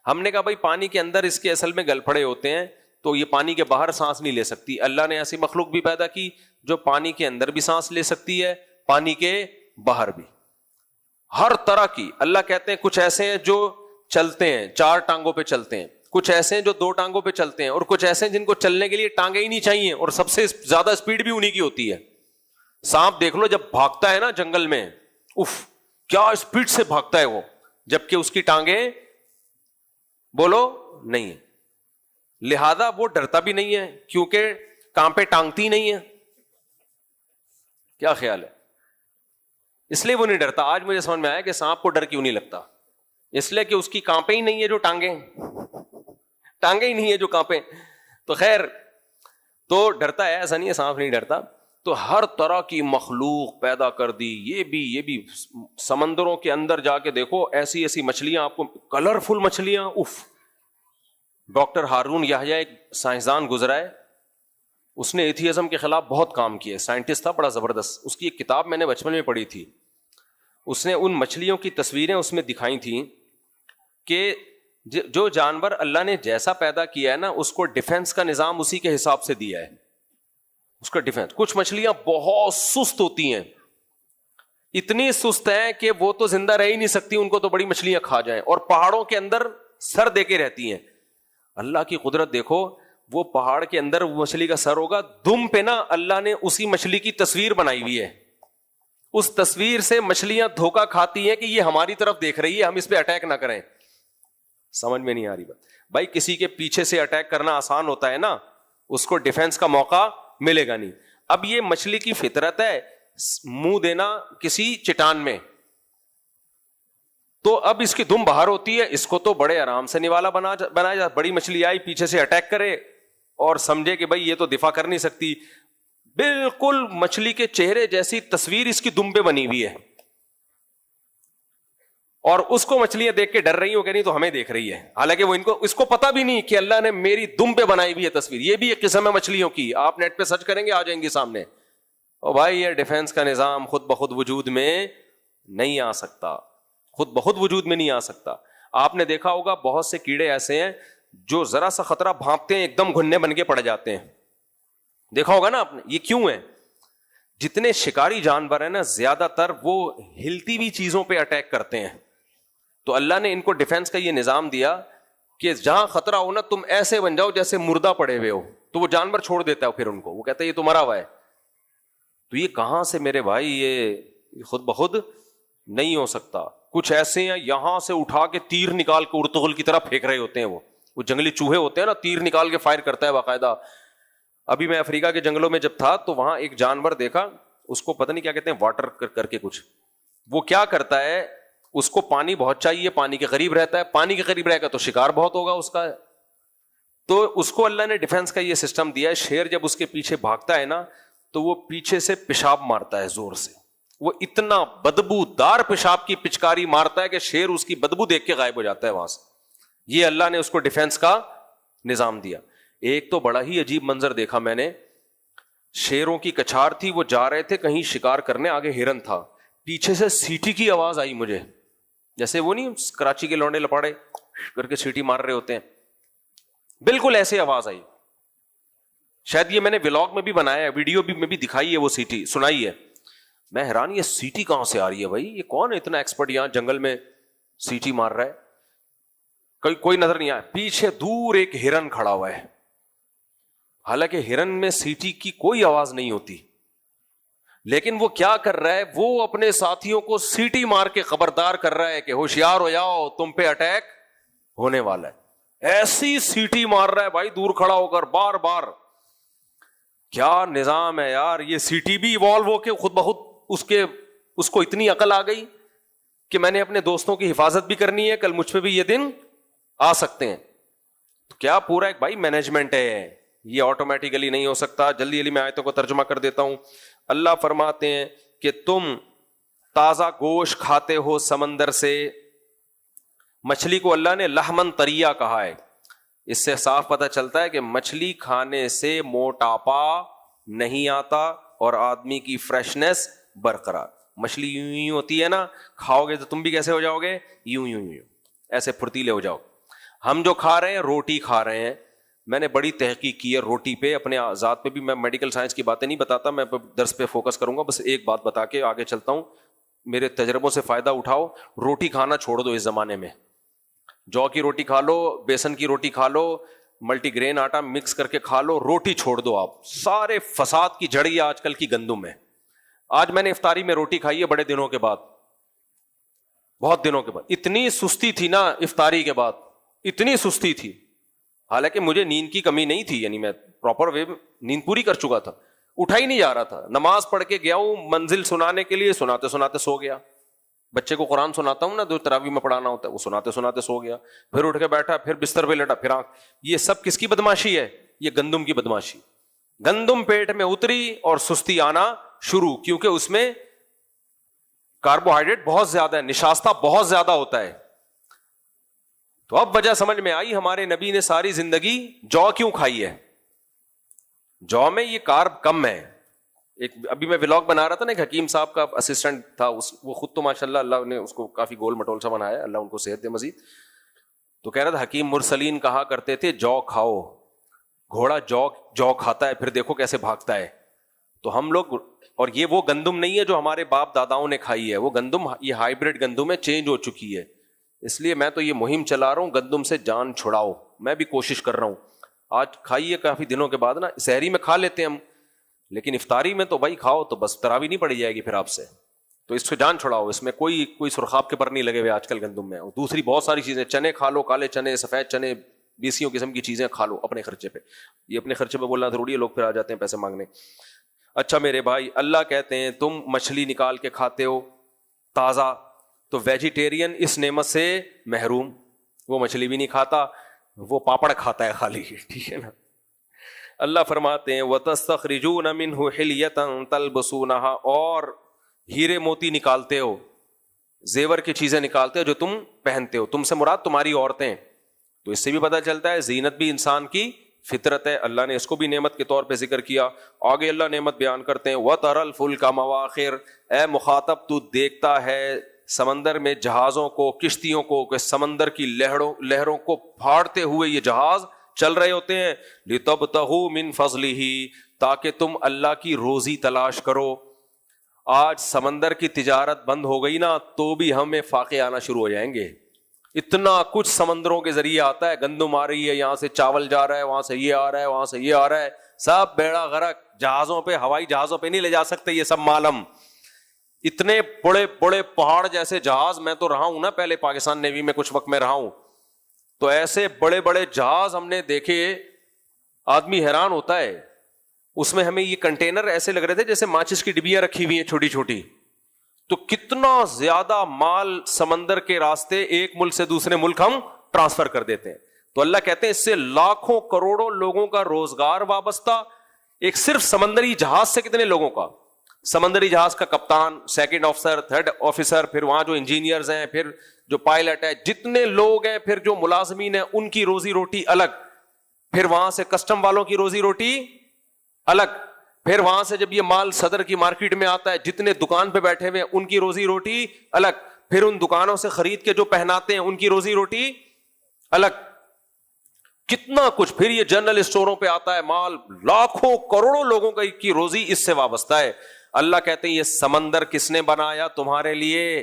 ہم نے کہا بھائی پانی کے اندر اس کے اصل میں گلپھڑے ہوتے ہیں, تو یہ پانی کے باہر سانس نہیں لے سکتی. اللہ نے ایسی مخلوق بھی پیدا کی جو پانی کے اندر بھی سانس لے سکتی ہے, پانی کے باہر بھی. ہر طرح کی. اللہ کہتے ہیں کچھ ایسے ہیں جو چلتے ہیں, 4 ٹانگوں پہ چلتے ہیں, کچھ ایسے ہیں جو 2 ٹانگوں پہ چلتے ہیں, اور کچھ ایسے ہیں جن کو چلنے کے لیے ٹانگیں ہی نہیں چاہیے, اور سب سے زیادہ اسپیڈ بھی انہی کی ہوتی ہے. سانپ دیکھ لو جب بھاگتا ہے نا جنگل میں, اف کیا اسپیڈ سے بھاگتا ہے وہ, جبکہ اس کی ٹانگیں بولو نہیں ہے. لہذا وہ ڈرتا بھی نہیں ہے کیونکہ کہاں پہ ٹانگتی نہیں ہے. کیا خیال ہے؟ اس لیے وہ نہیں ڈرتا. آج مجھے سمجھ میں آیا کہ سانپ کو ڈر کیوں نہیں لگتا, اس لیے کہ اس کی کانپیں ہی نہیں ہے جو ٹانگیں ہی نہیں ہے جو کانپیں. تو خیر, تو ڈرتا ہے, ایسا نہیں ہے سانپ نہیں ڈرتا. تو ہر طرح کی مخلوق پیدا کر دی. یہ بھی سمندروں کے اندر جا کے دیکھو ایسی ایسی مچھلیاں آپ کو, کلرفل مچھلیاں. اف, ڈاکٹر ہارون یحییٰ ایک سائنسدان گزرا ہے, اس نے ایتھیزم کے خلاف بہت کام کیے, سائنٹسٹ تھا بڑا زبردست. اس کی ایک کتاب میں نے بچپن میں پڑھی تھی. اس نے ان مچھلیوں کی تصویریں اس میں دکھائی تھیں کہ جو جانور اللہ نے جیسا پیدا کیا ہے نا اس کو ڈیفنس کا نظام اسی کے حساب سے دیا ہے, اس کا ڈیفنس. کچھ مچھلیاں بہت سست ہوتی ہیں, اتنی سست ہیں کہ وہ تو زندہ رہ ہی نہیں سکتی, ان کو تو بڑی مچھلیاں کھا جائیں, اور پہاڑوں کے اندر سر دے کے رہتی ہیں. اللہ کی قدرت دیکھو, وہ پہاڑ کے اندر وہ مچھلی کا سر ہوگا, دم پہ نا اللہ نے اسی مچھلی کی تصویر بنائی ہوئی ہے. اس تصویر سے مچھلیاں دھوکا کھاتی ہیں کہ یہ ہماری طرف دیکھ رہی ہے, ہم اس پہ اٹیک نہ کریں. سمجھ میں نہیں آ رہی بات بھائی. کسی کے پیچھے سے اٹیک کرنا آسان ہوتا ہے نا, اس کو ڈیفنس کا موقع ملے گا نہیں. اب یہ مچھلی کی فطرت ہے منہ دینا کسی چٹان میں, تو اب اس کی دم باہر ہوتی ہے, اس کو تو بڑے آرام سے نوالا بنایا جا. بڑی مچھلی آئی پیچھے سے اٹیک کرے اور سمجھے کہ بھائی یہ تو دفاع کر نہیں سکتی, بالکل مچھلی کے چہرے جیسی تصویر اس کی دم پہ بنی ہوئی ہے, اور اس کو مچھلیاں دیکھ کے ڈر رہی ہو کہ نہیں تو ہمیں دیکھ رہی ہے, حالانکہ وہ اس کو پتا بھی نہیں کہ اللہ نے میری دم پہ بنائی ہوئی ہے تصویر. یہ بھی ایک قسم ہے مچھلیوں کی, آپ نیٹ پہ سرچ کریں گے آ جائیں گی سامنے. اور بھائی یہ ڈیفنس کا نظام خود بخود وجود میں نہیں آ سکتا, خود بخود وجود میں نہیں آ سکتا. آپ نے دیکھا ہوگا بہت سے کیڑے ایسے ہیں جو ذرا سا خطرہ بھانپتے ہیں ایک دم گھننے بن کے پڑ جاتے ہیں, دیکھا ہوگا نا آپ نے. یہ کیوں ہے؟ جتنے شکاری جانور ہیں نا زیادہ تر وہ ہلتی ہوئی چیزوں پہ اٹیک کرتے ہیں, تو اللہ نے ان کو ڈیفنس کا یہ نظام دیا کہ جہاں خطرہ ہو نا تم ایسے بن جاؤ جیسے مردہ پڑے ہوئے ہو, تو وہ جانور چھوڑ دیتا ہے پھر ان کو, وہ کہتا ہے یہ تو مرا ہوا ہے. تو یہ کہاں سے میرے بھائی, یہ خود بخود نہیں ہو سکتا. کچھ ایسے ہیں یہاں سے اٹھا کے تیر نکال کے ارطغرل کی طرح پھینک رہے ہوتے ہیں, وہ جنگلی چوہے ہوتے ہیں نا, تیر نکال کے فائر کرتا ہے باقاعدہ. ابھی میں افریقہ کے جنگلوں میں جب تھا تو وہاں ایک جانور دیکھا, اس کو پتہ نہیں کیا کہتے ہیں, واٹر کر کے کچھ, وہ کیا کرتا ہے, اس کو پانی بہت چاہیے, پانی کے قریب رہتا ہے, پانی کے قریب رہے گا تو شکار بہت ہوگا اس کا, تو اس کو اللہ نے ڈیفینس کا یہ سسٹم دیا ہے, شیر جب اس کے پیچھے بھاگتا ہے نا تو وہ پیچھے سے پیشاب مارتا ہے زور سے, وہ اتنا بدبو دار پیشاب کی پچکاری مارتا ہے کہ شیر اس کی بدبو دیکھ کے غائب ہو جاتا ہے وہاں سے. یہ اللہ نے اس کو ڈیفینس کا نظام دیا. ایک تو بڑا ہی عجیب منظر دیکھا میں نے, شیروں کی کچھار تھی, وہ جا رہے تھے کہیں شکار کرنے, آگے ہرن تھا, پیچھے سے سیٹی کی آواز آئی مجھے, جیسے وہ نہیں کراچی کے لونڈے لپاڑے کر کے سیٹی مار رہے ہوتے ہیں, بالکل ایسے آواز آئی. شاید یہ میں نے ولاگ میں بھی بنایا ہے, ویڈیو بھی میں بھی دکھائی ہے, وہ سیٹی سنائی ہے. میں حیران, یہ سیٹی کہاں سے آ رہی ہے بھائی, یہ کون ہے اتنا ایکسپرٹ یہاں جنگل میں سیٹی مار رہا ہے, کوئی نظر نہیں آیا. پیچھے دور ایک ہرن کھڑا ہوا ہے, حالانکہ ہرن میں سیٹی کی کوئی آواز نہیں ہوتی, لیکن وہ کیا کر رہا ہے, وہ اپنے ساتھیوں کو سیٹی مار کے خبردار کر رہا ہے کہ ہوشیار ہو جاؤ, تم پہ اٹیک ہونے والا ہے. ایسی سیٹی مار رہا ہے بھائی دور کھڑا ہو کر بار بار. کیا نظام ہے یار, یہ سیٹی بھی ایوالو ہو کے خود بخود اس کو اتنی عقل آ گئی کہ میں نے اپنے دوستوں کی حفاظت بھی کرنی ہے, کل مجھ پہ بھی یہ دن آ سکتے ہیں. تو کیا پورا ایک بھائی مینجمنٹ ہے, یہ آٹومیٹیکلی نہیں ہو سکتا. جلدی میں آیتوں کو ترجمہ کر دیتا ہوں. اللہ فرماتے ہیں کہ تم تازہ گوشت کھاتے ہو سمندر سے. مچھلی کو اللہ نے لحمن طریہ کہا ہے. اس سے صاف پتہ چلتا ہے کہ مچھلی کھانے سے موٹاپا نہیں آتا اور آدمی کی فریشنس برقرار. مچھلی یوں ہی ہوتی ہے نا, کھاؤ گے تو تم بھی کیسے ہو جاؤ گے, یوں ایسے پھرتیلے ہو جاؤ. ہم جو کھا رہے ہیں روٹی کھا رہے ہیں. میں نے بڑی تحقیق کی ہے روٹی پہ, اپنے ذات پہ بھی. میں میڈیکل سائنس کی باتیں نہیں بتاتا, میں درس پہ فوکس کروں گا. بس ایک بات بتا کے آگے چلتا ہوں, میرے تجربوں سے فائدہ اٹھاؤ. روٹی کھانا چھوڑ دو اس زمانے میں. جو کی روٹی کھا لو, بیسن کی روٹی کھا لو, ملٹی گرین آٹا مکس کر کے کھا لو, روٹی چھوڑ دو آپ. سارے فساد کی جڑی آج کل کی گندم ہے. آج میں نے افطاری میں روٹی کھائی ہے بڑے دنوں کے بعد, بہت دنوں کے بعد. اتنی سستی تھی نا افطاری کے بعد, اتنی سستی تھی. حالانکہ مجھے نیند کی کمی نہیں تھی, یعنی میں پراپر وے نیند پوری کر چکا تھا, اٹھا ہی نہیں جا رہا تھا. نماز پڑھ کے گیا ہوں منزل سنانے کے لیے, سناتے سناتے سو گیا. بچے کو قرآن سناتا ہوں نا, جو تراویح میں پڑھانا ہوتا ہے, وہ سناتے سناتے سو گیا. پھر اٹھ کے بیٹھا, پھر بستر پہ لیٹا, پھر آنکھ. یہ سب کس کی بدماشی ہے, یہ گندم کی بدماشی. گندم پیٹ میں اتری اور سستی آنا شروع, کیونکہ اس میں کاربوہائیڈریٹ بہت زیادہ ہے, نشاستہ بہت زیادہ ہوتا ہے. تو اب وجہ سمجھ میں آئی, ہمارے نبی نے ساری زندگی جو کیوں کھائی ہے. جو میں یہ کارب کم ہے. ایک ابھی میں ولاگ بنا رہا تھا نا, ایک حکیم صاحب کا اسسٹنٹ تھا, وہ خود تو ماشاءاللہ اللہ نے اس کو کافی گول مٹول سا بنایا, اللہ ان کو صحت دے مزید. تو کہہ رہا تھا حکیم مرسلین کہا کرتے تھے جو کھاؤ, گھوڑا جو کھاتا ہے پھر دیکھو کیسے بھاگتا ہے. تو ہم لوگ, اور یہ وہ گندم نہیں ہے جو ہمارے باپ داداؤں نے کھائی ہے, وہ گندم یہ ہائیبریڈ گندم ہے, چینج ہو چکی ہے. اس لیے میں تو یہ مہم چلا رہا ہوں, گندم سے جان چھڑاؤ. میں بھی کوشش کر رہا ہوں. آج کھائی ہے کافی دنوں کے بعد نا, سحری میں کھا لیتے ہیں ہم, لیکن افطاری میں تو بھائی کھاؤ تو بس تراویح نہیں پڑی جائے گی پھر آپ سے. تو اس سے جان چھڑاؤ, اس میں کوئی سرخاب کے پر نہیں لگے ہوئے آج کل گندم میں. اور دوسری بہت ساری چیزیں, چنے کھا لو, کالے چنے, سفید چنے, 20 قسم کی چیزیں کھا لو اپنے خرچے پہ. یہ اپنے خرچے پہ بولنا ضروری ہے, لوگ پھر آ جاتے ہیں پیسے مانگنے. اچھا میرے بھائی, اللہ کہتے ہیں تم مچھلی نکال کے کھاتے ہو تازہ, تو ویجیٹیرین اس نعمت سے محروم. وہ مچھلی بھی نہیں کھاتا, وہ پاپڑ کھاتا ہے خالی, ٹھیک ہے نا. اللہ فرماتے ہیں وَتَسْتَخْرِجُونَ مِنْهُ حِلْيَةً تَلْبَسُونَهَا, اور ہیرے موتی نکالتے ہو, زیور کی چیزیں نکالتے ہو جو تم پہنتے ہو. تم سے مراد تمہاری عورتیں. تو اس سے بھی پتہ چلتا ہے زینت بھی انسان کی فطرت ہے. اللہ نے اس کو بھی نعمت کے طور پہ ذکر کیا. آگے اللہ نعمت بیان کرتے ہیں وَتَرَى الْفُلْكَ مَوَاخِرَ, اے مخاطب تو دیکھتا ہے سمندر میں جہازوں کو, کشتیوں کو, کہ سمندر کی لہروں کو پھاڑتے ہوئے یہ جہاز چل رہے ہوتے ہیں. لِتَبْتَغُوا مِنْ فَضْلِهِ, تاکہ تم اللہ کی روزی تلاش کرو. آج سمندر کی تجارت بند ہو گئی نا تو بھی ہمیں فاقے آنا شروع ہو جائیں گے. اتنا کچھ سمندروں کے ذریعے آتا ہے, گندم آ رہی ہے, یہاں سے چاول جا رہا ہے, وہاں سے یہ آ رہا ہے, وہاں سے یہ آ رہا ہے, سب بیڑا غرق, جہازوں پہ, ہوائی جہازوں پہ نہیں لے جا سکتے یہ سب مال ہم. اتنے بڑے بڑے پہاڑ جیسے جہاز, میں تو رہا ہوں نا پہلے پاکستان نیوی میں کچھ وقت میں رہا ہوں, تو ایسے بڑے بڑے جہاز ہم نے دیکھے, آدمی حیران ہوتا ہے. اس میں ہمیں یہ کنٹینر ایسے لگ رہے تھے جیسے ماچس کی ڈبیاں رکھی ہوئی ہیں چھوٹی چھوٹی. تو کتنا زیادہ مال سمندر کے راستے ایک ملک سے دوسرے ملک ہم ٹرانسفر کر دیتے ہیں. تو اللہ کہتے ہیں اس سے لاکھوں کروڑوں لوگوں کا روزگار وابستہ. ایک صرف سمندری جہاز سے کتنے لوگوں کا, سمندری جہاز کا کپتان, سیکنڈ آفیسر, تھرڈ آفیسر, پھر وہاں جو انجینئرز ہیں, پھر جو پائلٹ ہے, جتنے لوگ ہیں, پھر جو ملازمین ہیں ان کی روزی روٹی الگ, پھر وہاں سے کسٹم والوں کی روزی روٹی الگ, پھر وہاں سے جب یہ مال صدر کی مارکیٹ میں آتا ہے جتنے دکان پہ بیٹھے ہوئے ہیں ان کی روزی روٹی الگ, پھر ان دکانوں سے خرید کے جو پہناتے ہیں ان کی روزی روٹی الگ, کتنا کچھ. پھر یہ جنرل اسٹوروں پہ آتا ہے مال, لاکھوں کروڑوں لوگوں کی روزی اس سے وابستہ ہے. اللہ کہتے ہیں یہ سمندر کس نے بنایا تمہارے لیے,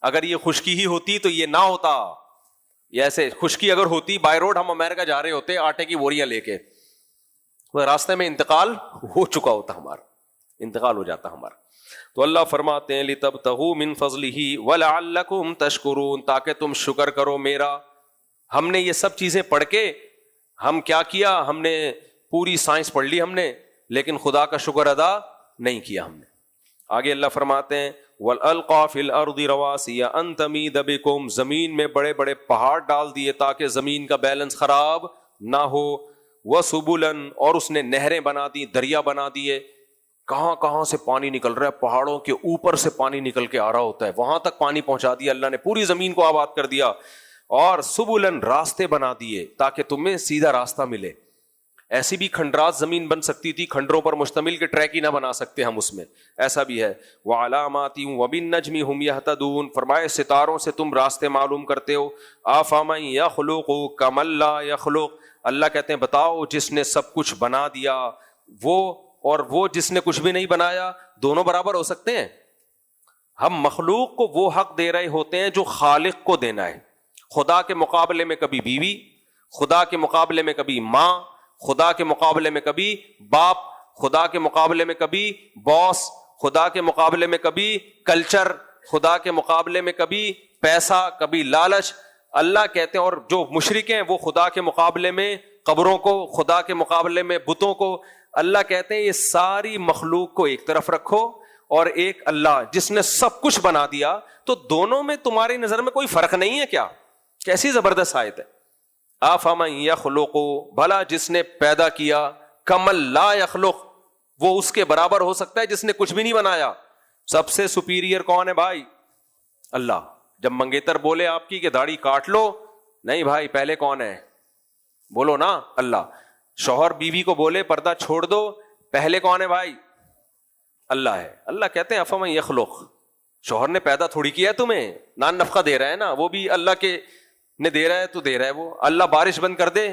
اگر یہ خشکی ہی ہوتی تو یہ نہ ہوتا. یہ ایسے خشکی اگر ہوتی, بائی روڈ ہم امریکہ جا رہے ہوتے آٹے کی بوریاں لے کے, راستے میں انتقال ہو چکا ہوتا, ہمارا انتقال ہو جاتا ہمارا. تو اللہ فرماتے ہیں لِتَبْتَغُوا مِن فَضْلِهِ وَلَعَلَّكُمْ تَشْكُرُونَ, تاکہ تم شکر کرو میرا. ہم نے یہ سب چیزیں پڑھ کے ہم کیا کیا, ہم نے پوری سائنس پڑھ لی ہم نے, لیکن خدا کا شکر ادا نہیں کیا ہم نے. آگے اللہ فرماتے ہیں وَالْأَلْقَى فِي الْأَرْضِ رَوَاسِيَ أَن تَمِيدَ بِكُمْ, زمین میں بڑے بڑے پہاڑ ڈال دیے تاکہ زمین کا بیلنس خراب نہ ہو. وَسُبُلًا, اور اس نے نہریں بنا دی, دریا بنا دیے. کہاں کہاں سے پانی نکل رہا ہے, پہاڑوں کے اوپر سے پانی نکل کے آ رہا ہوتا ہے, وہاں تک پانی پہنچا دیا اللہ نے, پوری زمین کو آباد کر دیا. اور سبلن, راستے بنا دیے تاکہ تمہیں سیدھا راستہ ملے. ایسی بھی کھنڈرات زمین بن سکتی تھی, کھنڈروں پر مشتمل کے ٹریک ہی نہ بنا سکتے ہم اس میں, ایسا بھی ہے. وعلامات وبالنجم هم يهتدون, فرمائے ستاروں سے تم راستے معلوم کرتے ہو. افمن يخلق كمن لا يخلق, اللہ کہتے ہیں بتاؤ جس نے سب کچھ بنا دیا وہ اور وہ جس نے کچھ بھی نہیں بنایا, دونوں برابر ہو سکتے ہیں؟ ہم مخلوق کو وہ حق دے رہے ہوتے ہیں جو خالق کو دینا ہے. خدا کے مقابلے میں کبھی بیوی, خدا کے مقابلے میں کبھی ماں, خدا کے مقابلے میں کبھی باپ, خدا کے مقابلے میں کبھی باس, خدا کے مقابلے میں کبھی کلچر, خدا کے مقابلے میں کبھی پیسہ, کبھی لالچ. اللہ کہتے ہیں, اور جو مشرک ہیں وہ خدا کے مقابلے میں قبروں کو, خدا کے مقابلے میں بتوں کو. اللہ کہتے ہیں یہ ساری مخلوق کو ایک طرف رکھو اور ایک اللہ جس نے سب کچھ بنا دیا, تو دونوں میں تمہاری نظر میں کوئی فرق نہیں ہے کیا؟ کیسی زبردست آیت ہے. افمن یخلق, بھلا جس نے پیدا کیا, کمن لا یخلق, وہ اس کے برابر ہو سکتا ہے جس نے کچھ بھی نہیں بنایا. سب سے سپیریئر کون ہے بھائی؟ اللہ. جب منگیتر بولے آپ کی کہ داڑھی کاٹ لو, نہیں بھائی پہلے کون ہے؟ بولو نا اللہ. شوہر بیوی کو بولے پردہ چھوڑ دو, پہلے کون ہے بھائی؟ اللہ ہے. اللہ کہتے ہیں افمن یخلق, شوہر نے پیدا تھوڑی کیا تمہیں, نان نفقہ دے رہا ہے نا, وہ بھی اللہ کے نے دے رہا ہے تو دے رہا ہے وہ. اللہ بارش بند کر دے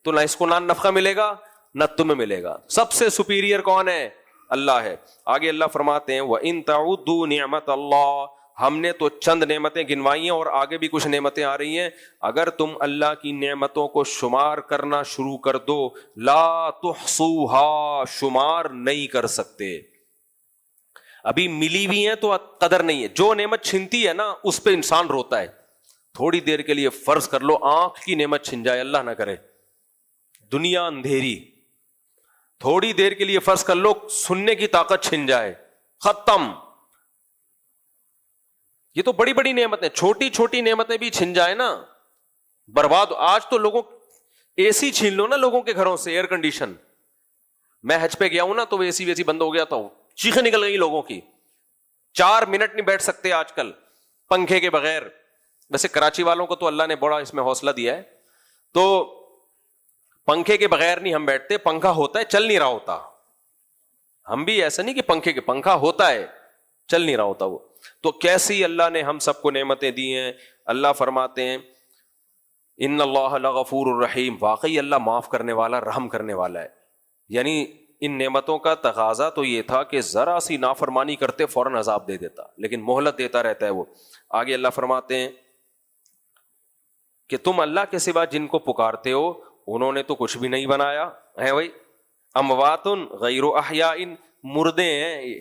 تو نہ اس کو نان نفقہ ملے گا نہ تمہیں ملے گا. سب سے سپیریئر کون ہے؟ اللہ ہے. آگے اللہ فرماتے ہیں وَإِن تَعُدُّوا نِعْمَةَ اللَّهِ, ہم نے تو چند نعمتیں گنوائی ہیں اور آگے بھی کچھ نعمتیں آ رہی ہیں. اگر تم اللہ کی نعمتوں کو شمار کرنا شروع کر دو, لا تحصوها, شمار نہیں کر سکتے. ابھی ملی ہوئی ہیں تو قدر نہیں ہے. جو نعمت چھنتی ہے نا اس پہ انسان روتا ہے. تھوڑی دیر کے لیے فرض کر لو آنکھ کی نعمت چھن جائے, اللہ نہ کرے, دنیا اندھیری. تھوڑی دیر کے لیے فرض کر لو سننے کی طاقت چھن جائے, ختم. یہ تو بڑی بڑی نعمتیں, چھوٹی چھوٹی نعمتیں بھی چھن جائے نا برباد. آج تو لوگوں اے سی چھین لو نا لوگوں کے گھروں سے, ایئر کنڈیشن. میں حج پہ گیا ہوں نا تو اے سی ویسی بند ہو گیا, تو چیخیں نکل گئی لوگوں کی. 4 منٹ نہیں بیٹھ سکتے آج کل پنکھے کے بغیر. ویسے کراچی والوں کو تو اللہ نے بڑا اس میں حوصلہ دیا ہے, تو پنکھے کے بغیر نہیں ہم بیٹھتے. پنکھا ہوتا ہے, چل نہیں رہا ہوتا. ہم بھی ایسا نہیں کہ پنکھا ہوتا ہے چل نہیں رہا ہوتا وہ. تو کیسی اللہ نے ہم سب کو نعمتیں دی ہیں. اللہ فرماتے ہیں ان اللہ لغفور الرحیم, واقعی اللہ معاف کرنے والا رحم کرنے والا ہے. یعنی ان نعمتوں کا تقاضا تو یہ تھا کہ ذرا سی نافرمانی کرتے فوراً عذاب دے دیتا, لیکن مہلت دیتا رہتا ہے وہ. آگے اللہ فرماتے ہیں کہ تم اللہ کے سوا جن کو پکارتے ہو انہوں نے تو کچھ بھی نہیں بنایا ہے بھائی. اموات غیر احیاء, مردے ہیں یہ,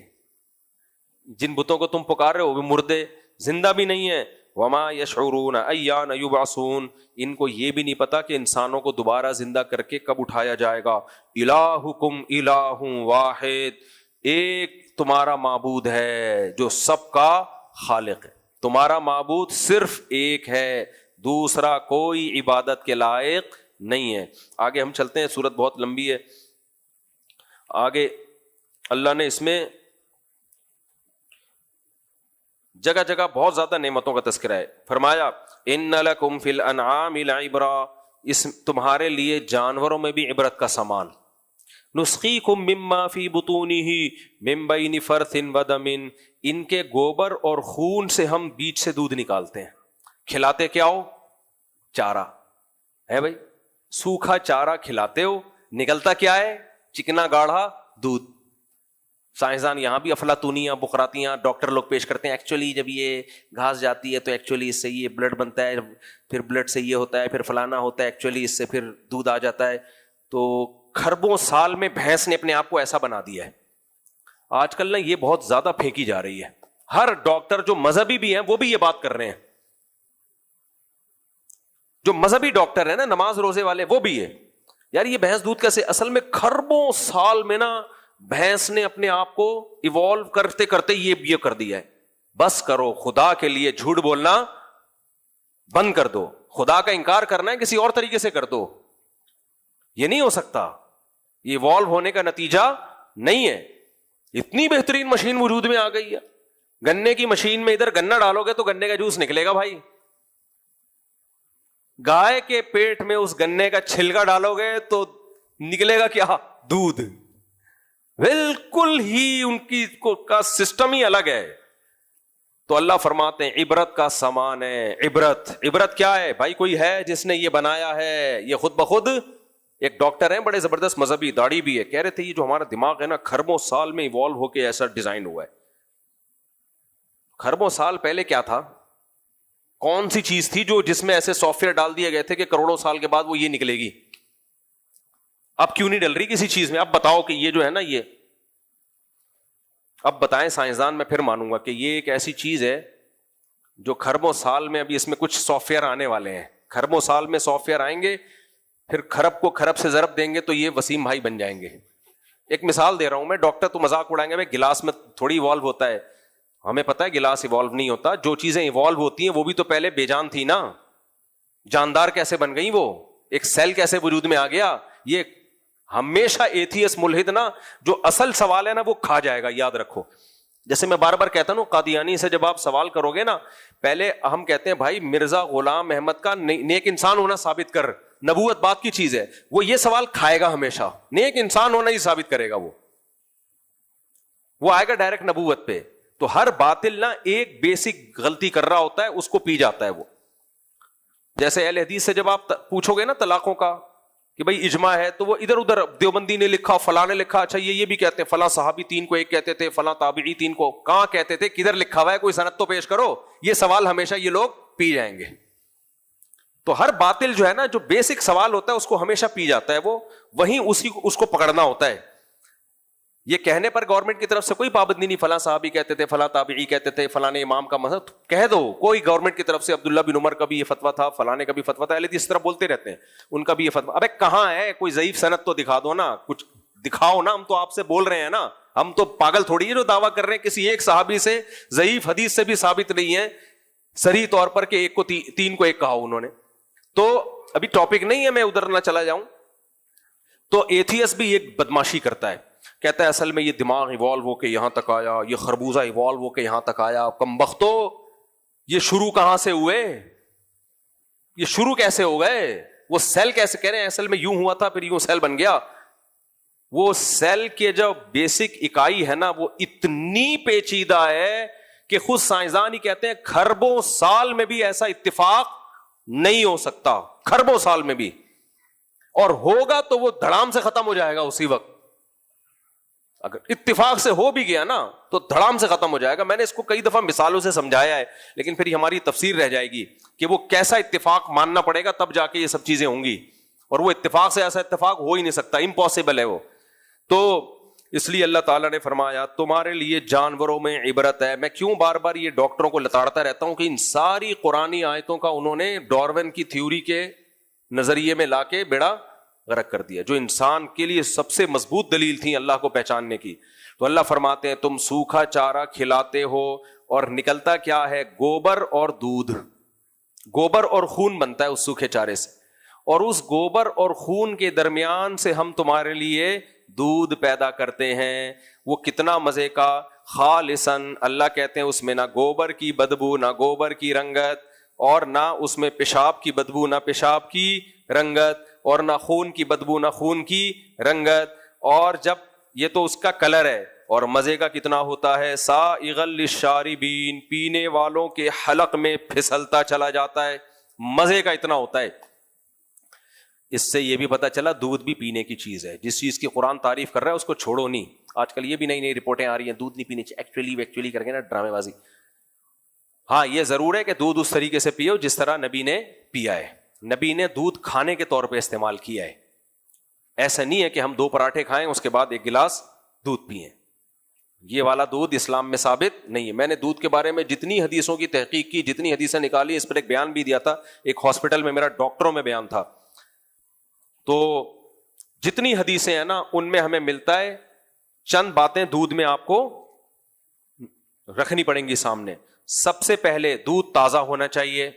جن بتوں کو تم پکار رہے ہو وہ بھی مردے, زندہ بھی نہیں ہے. وما یشعرون ایان یبعثون, ان کو یہ بھی نہیں پتا کہ انسانوں کو دوبارہ زندہ کر کے کب اٹھایا جائے گا. الہکم الہ واحد, ایک تمہارا معبود ہے جو سب کا خالق ہے. تمہارا معبود صرف ایک ہے, دوسرا کوئی عبادت کے لائق نہیں ہے. آگے ہم چلتے ہیں, سورت بہت لمبی ہے. آگے اللہ نے اس میں جگہ جگہ بہت زیادہ نعمتوں کا تذکرہ ہے. فرمایا ان لکم فی الانعام لعبرہ, اس تمہارے لیے جانوروں میں بھی عبرت کا سامان. نسقیکم مما فی بطونہ من بین فرث ودم, ان کے گوبر اور خون سے ہم بیچ سے دودھ نکالتے ہیں. کھلاتے کیا ہو؟ چارہ ہے بھائی, سوکھا چارہ کھلاتے ہو, نکلتا کیا ہے؟ چکنا گاڑھا دودھ. سائنسدان یہاں بھی افلاطونیاں بقراتیاں ڈاکٹر لوگ پیش کرتے ہیں, ایکچولی جب یہ گھاس جاتی ہے تو ایکچولی اس سے یہ بلڈ بنتا ہے, پھر بلڈ سے یہ ہوتا ہے, پھر فلانا ہوتا ہے, ایکچولی اس سے پھر دودھ آ جاتا ہے. تو کھربوں سال میں بھینس نے اپنے آپ کو ایسا بنا دیا ہے. آج کل نا یہ بہت زیادہ پھینکی جا رہی ہے. ہر ڈاکٹر جو مذہبی بھی ہیں وہ بھی یہ بات کر رہے ہیں, جو مذہبی ڈاکٹر ہیں نا نماز روزے والے وہ بھی ہے. یار یہ بھینس دودھ کیسے؟ اصل میں کھربوں سال میں نا بھینس نے اپنے آپ کو ایوالو کرتے کرتے یہ کر دیا ہے. بس کرو, خدا کے لیے جھوٹ بولنا بند کر دو. خدا کا انکار کرنا ہے کسی اور طریقے سے کر دو, یہ نہیں ہو سکتا. یہ ایوالو ہونے کا نتیجہ نہیں ہے. اتنی بہترین مشین وجود میں آ گئی ہے. گنے کی مشین میں ادھر گنا ڈالو گے تو گنے کا جوس نکلے گا بھائی. گائے کے پیٹ میں اس گنے کا چھلکا ڈالو گے تو نکلے گا کیا؟ دودھ. بالکل ہی ان کی کا سسٹم ہی الگ ہے. تو اللہ فرماتے ہیں عبرت کا سامان ہے. عبرت کیا ہے بھائی؟ کوئی ہے جس نے یہ بنایا ہے؟ یہ خود بخود ایک ڈاکٹر ہیں بڑے زبردست مذہبی, داڑھی بھی ہے, کہہ رہے تھے یہ جو ہمارا دماغ ہے نا کھربوں سال میں ایوالو ہو کے ایسا ڈیزائن ہوا ہے. کھربوں سال پہلے کیا تھا؟ کون سی چیز تھی جو جس میں ایسے سافٹ ویئر ڈال دیے گئے تھے کہ کروڑوں سال کے بعد وہ یہ نکلے گی؟ اب کیوں نہیں ڈل رہی کسی چیز میں؟ اب بتاؤ کہ یہ جو ہے نا یہ, اب بتائیں سائنسدان, میں پھر مانوں گا کہ یہ ایک ایسی چیز ہے جو کھربوں سال میں, ابھی اس میں کچھ سافٹ ویئر آنے والے ہیں, کھربوں سال میں سافٹ ویئر آئیں گے, پھر کھرب کو کھرب سے ضرب دیں گے تو یہ وسیم بھائی بن جائیں گے. ایک مثال دے رہا ہوں میں, ڈاکٹر تو مذاق اڑائیں گے بھائی گلاس میں تھوڑی ایوالو ہوتا ہے. ہمیں پتا ہے گلاس ایوالو نہیں ہوتا. جو چیزیں ایوالو ہوتی ہیں وہ بھی تو پہلے بے جان تھی نا. جاندار کیسے بن گئی وہ؟ ایک سیل کیسے وجود میں آ گیا؟ یہ ہمیشہ ایتھیس ملحد نا جو اصل سوال ہے نا وہ کھا جائے گا, یاد رکھو. جیسے میں بار بار کہتا ہوں قادیانی سے جب آپ سوال کرو گے نا, پہلے ہم کہتے ہیں بھائی مرزا غلام احمد کا نیک انسان ہونا ثابت کر, نبوت بات کی چیز ہے. وہ یہ سوال کھائے گا ہمیشہ, نیک انسان ہونا ہی ثابت کرے گا. وہ آئے گا ڈائریکٹ نبوت پہ. تو ہر باطل نا ایک بیسک غلطی کر رہا ہوتا ہے, اس کو پی جاتا ہے وہ. جیسے اہل حدیث سے جب آپ پوچھو گے نا طلاقوں کا کہ بھائی اجماع ہے, تو وہ ادھر ادھر دیوبندی نے لکھا, فلاں نے لکھا, اچھا یہ بھی کہتے ہیں فلاں صحابی 3 کو 1 کہتے تھے, فلاں تابعی 3 کو. کہاں کہتے تھے؟ کدھر لکھا ہوا ہے؟ کوئی سند تو پیش کرو. یہ سوال ہمیشہ یہ لوگ پی جائیں گے. تو ہر باطل جو ہے نا, جو بیسک سوال ہوتا ہے اس کو ہمیشہ پی جاتا ہے وہ, وہیں اس کو پکڑنا ہوتا ہے. یہ کہنے پر گورنمنٹ کی طرف سے کوئی پابندی نہیں, فلاں صحابی کہتے تھے, فلاں تابعی کہتے تھے, فلاں امام کا مذہب کہہ دو. کوئی گورنمنٹ کی طرف سے عبداللہ بن عمر کا بھی یہ فتویٰ تھا, فلاں کا بھی فتویٰ تھا, اس طرح بولتے رہتے ہیں, ان کا بھی یہ فتویٰ. ابے کہاں ہے؟ کوئی ضعیف سند تو دکھا دو نا, کچھ دکھاؤ نا. ہم تو آپ سے بول رہے ہیں نا, ہم تو پاگل تھوڑی ہے جو دعویٰ کر رہے ہیں کسی ایک صحابی سے ضعیف حدیث سے بھی ثابت نہیں ہے صریح طور پر کہ 1 کو 3 کو 1 کہا انہوں نے. تو ابھی ٹاپک نہیں ہے, میں ادھر نہ چلا جاؤں. تو ایتھیس بھی ایک بدماشی کرتا ہے, کہتا ہے اصل میں یہ دماغ ایوالو ہو کے یہاں تک آیا, یہ خربوزہ ایوالو ہو کے یہاں تک آیا. کمبختو, یہ شروع کہاں سے ہوئے؟ یہ شروع کیسے ہو گئے؟ وہ سیل کیسے کہہ رہے ہیں اصل میں یوں ہوا تھا پھر یوں سیل بن گیا. وہ سیل کے جو بیسک اکائی ہے نا وہ اتنی پیچیدہ ہے کہ خود سائنسدان ہی کہتے ہیں کھربوں سال میں بھی ایسا اتفاق نہیں ہو سکتا, کھربوں سال میں بھی. اور ہوگا تو وہ دھڑام سے ختم ہو جائے گا اسی وقت. اگر اتفاق سے ہو بھی گیا نا تو دھڑام سے ختم ہو جائے گا. میں نے اس کو کئی دفعہ مثالوں سے سمجھایا ہے, لیکن پھر ہماری تفسیر رہ جائے گی کہ وہ کیسا اتفاق ماننا پڑے گا تب جا کے یہ سب چیزیں ہوں گی, اور وہ اتفاق سے ایسا اتفاق ہو ہی نہیں سکتا, امپاسبل ہے وہ. تو اس لیے اللہ تعالیٰ نے فرمایا تمہارے لیے جانوروں میں عبرت ہے. میں کیوں بار بار یہ ڈاکٹروں کو لتاڑتا رہتا ہوں کہ ان ساری قرآنی آیتوں کا انہوں نے ڈاروین کی تھیوری کے نظریے میں لا کے بیڑا غرق کر دیا, جو انسان کے لیے سب سے مضبوط دلیل تھی اللہ کو پہچاننے کی. تو اللہ فرماتے ہیں تم سوکھا چارہ کھلاتے ہو اور نکلتا کیا ہے, گوبر اور دودھ. گوبر اور خون بنتا ہے اس سوکھے چارے سے, اور اس گوبر اور خون کے درمیان سے ہم تمہارے لیے دودھ پیدا کرتے ہیں. وہ کتنا مزے کا, خالصاً, اللہ کہتے ہیں اس میں نہ گوبر کی بدبو نہ گوبر کی رنگت, اور نہ اس میں پیشاب کی بدبو نہ پیشاب کی رنگت, اور نہ خون کی بدبو نہ خون کی رنگت. اور جب یہ تو اس کا کلر ہے, اور مزے کا کتنا ہوتا ہے, سائغ للشاربین, پینے والوں کے حلق میں پھسلتا چلا جاتا ہے, مزے کا اتنا ہوتا ہے. اس سے یہ بھی پتا چلا دودھ بھی پینے کی چیز ہے. جس چیز کی قرآن تعریف کر رہا ہے اس کو چھوڑو نہیں. آج کل یہ بھی نئی نئی رپورٹیں آ رہی ہیں دودھ نہیں پینے چاہیے, ایکچولی کر کے نا ڈرامے بازی. ہاں یہ ضرور ہے کہ دودھ اس طریقے سے پیو جس طرح نبی نے پیا ہے. نبی نے دودھ کھانے کے طور پہ استعمال کیا ہے. ایسا نہیں ہے کہ ہم 2 پراٹھے کھائیں اس کے بعد 1 گلاس دودھ پئیں. یہ والا دودھ اسلام میں ثابت نہیں ہے. میں نے دودھ کے بارے میں جتنی حدیثوں کی تحقیق کی, جتنی حدیثیں نکالی, اس پر ایک بیان بھی دیا تھا. ایک ہاسپٹل میں میرا ڈاکٹروں میں بیان تھا. تو جتنی حدیثیں ہیں نا ان میں ہمیں ملتا ہے چند باتیں دودھ میں آپ کو رکھنی پڑیں گی سامنے. سب سے پہلے دودھ تازہ ہونا چاہیے,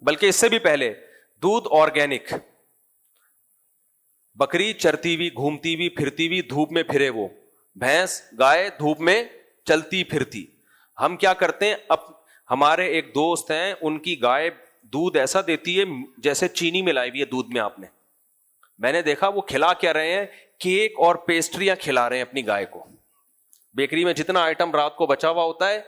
بلکہ اس سے بھی پہلے دودھ آرگینک. بکری چرتی ہوئی, گھومتی ہوئی, پھرتی ہوئی, دھوپ میں پھرے, وہ بھینس گائے دھوپ میں چلتی پھرتی. ہم کیا کرتے ہیں, اب ہمارے ایک دوست ہیں ان کی گائے دودھ ایسا دیتی ہے جیسے چینی ملائی ہوئی ہے دودھ میں. آپ نے, میں نے دیکھا وہ کھلا کیا رہے ہیں, کیک اور پیسٹریاں کھلا رہے ہیں اپنی گائے کو. بیکری میں جتنا آئٹم رات کو بچا ہوا ہوتا ہے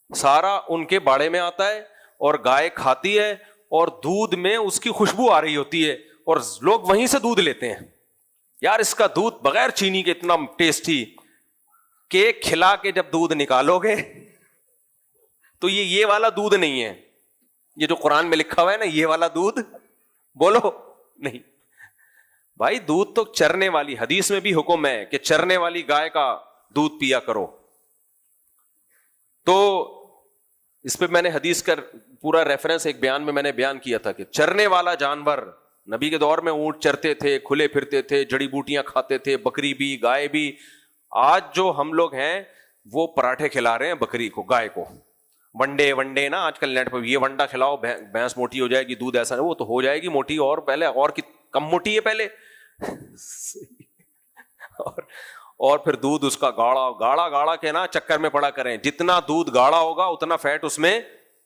سارا ان کے باڑے میں آتا ہے, اور گائے کھاتی ہے, اور دودھ میں اس کی خوشبو آ رہی ہوتی ہے, اور لوگ وہیں سے دودھ لیتے ہیں. یار اس کا دودھ بغیر چینی کے اتنا ٹیسٹی. کیک کھلا کے جب دودھ نکالو گے تو یہ والا دودھ نہیں ہے, یہ جو قرآن میں لکھا ہوا ہے نا یہ والا دودھ, بولو نہیں بھائی. دودھ تو چرنے والی, حدیث میں بھی حکم ہے کہ چرنے والی گائے کا دودھ پیا کرو. تو اس پہ میں نے حدیث کا پورا ریفرنس ایک بیان میں نے بیان کیا تھا کہ چرنے والا جانور, نبی کے دور میں اونٹ چرتے تھے, کھلے پھرتے تھے, جڑی بوٹیاں کھاتے تھے, بکری بھی گائے بھی. آج جو ہم لوگ ہیں وہ پراٹھے کھلا رہے ہیں بکری کو, گائے کو. ونڈے نا آج کل نیٹ پہ, یہ ونڈا کھلاؤ بھینس موٹی ہو جائے گی, دودھ ایسا نہیں, وہ تو ہو جائے گی موٹی, اور پہلے اور کم موٹی ہے پہلے. اور پھر دودھ اس کا گاڑا کے نا چکر میں پڑا کریں. جتنا دودھ گاڑا ہوگا اتنا فیٹ اس میں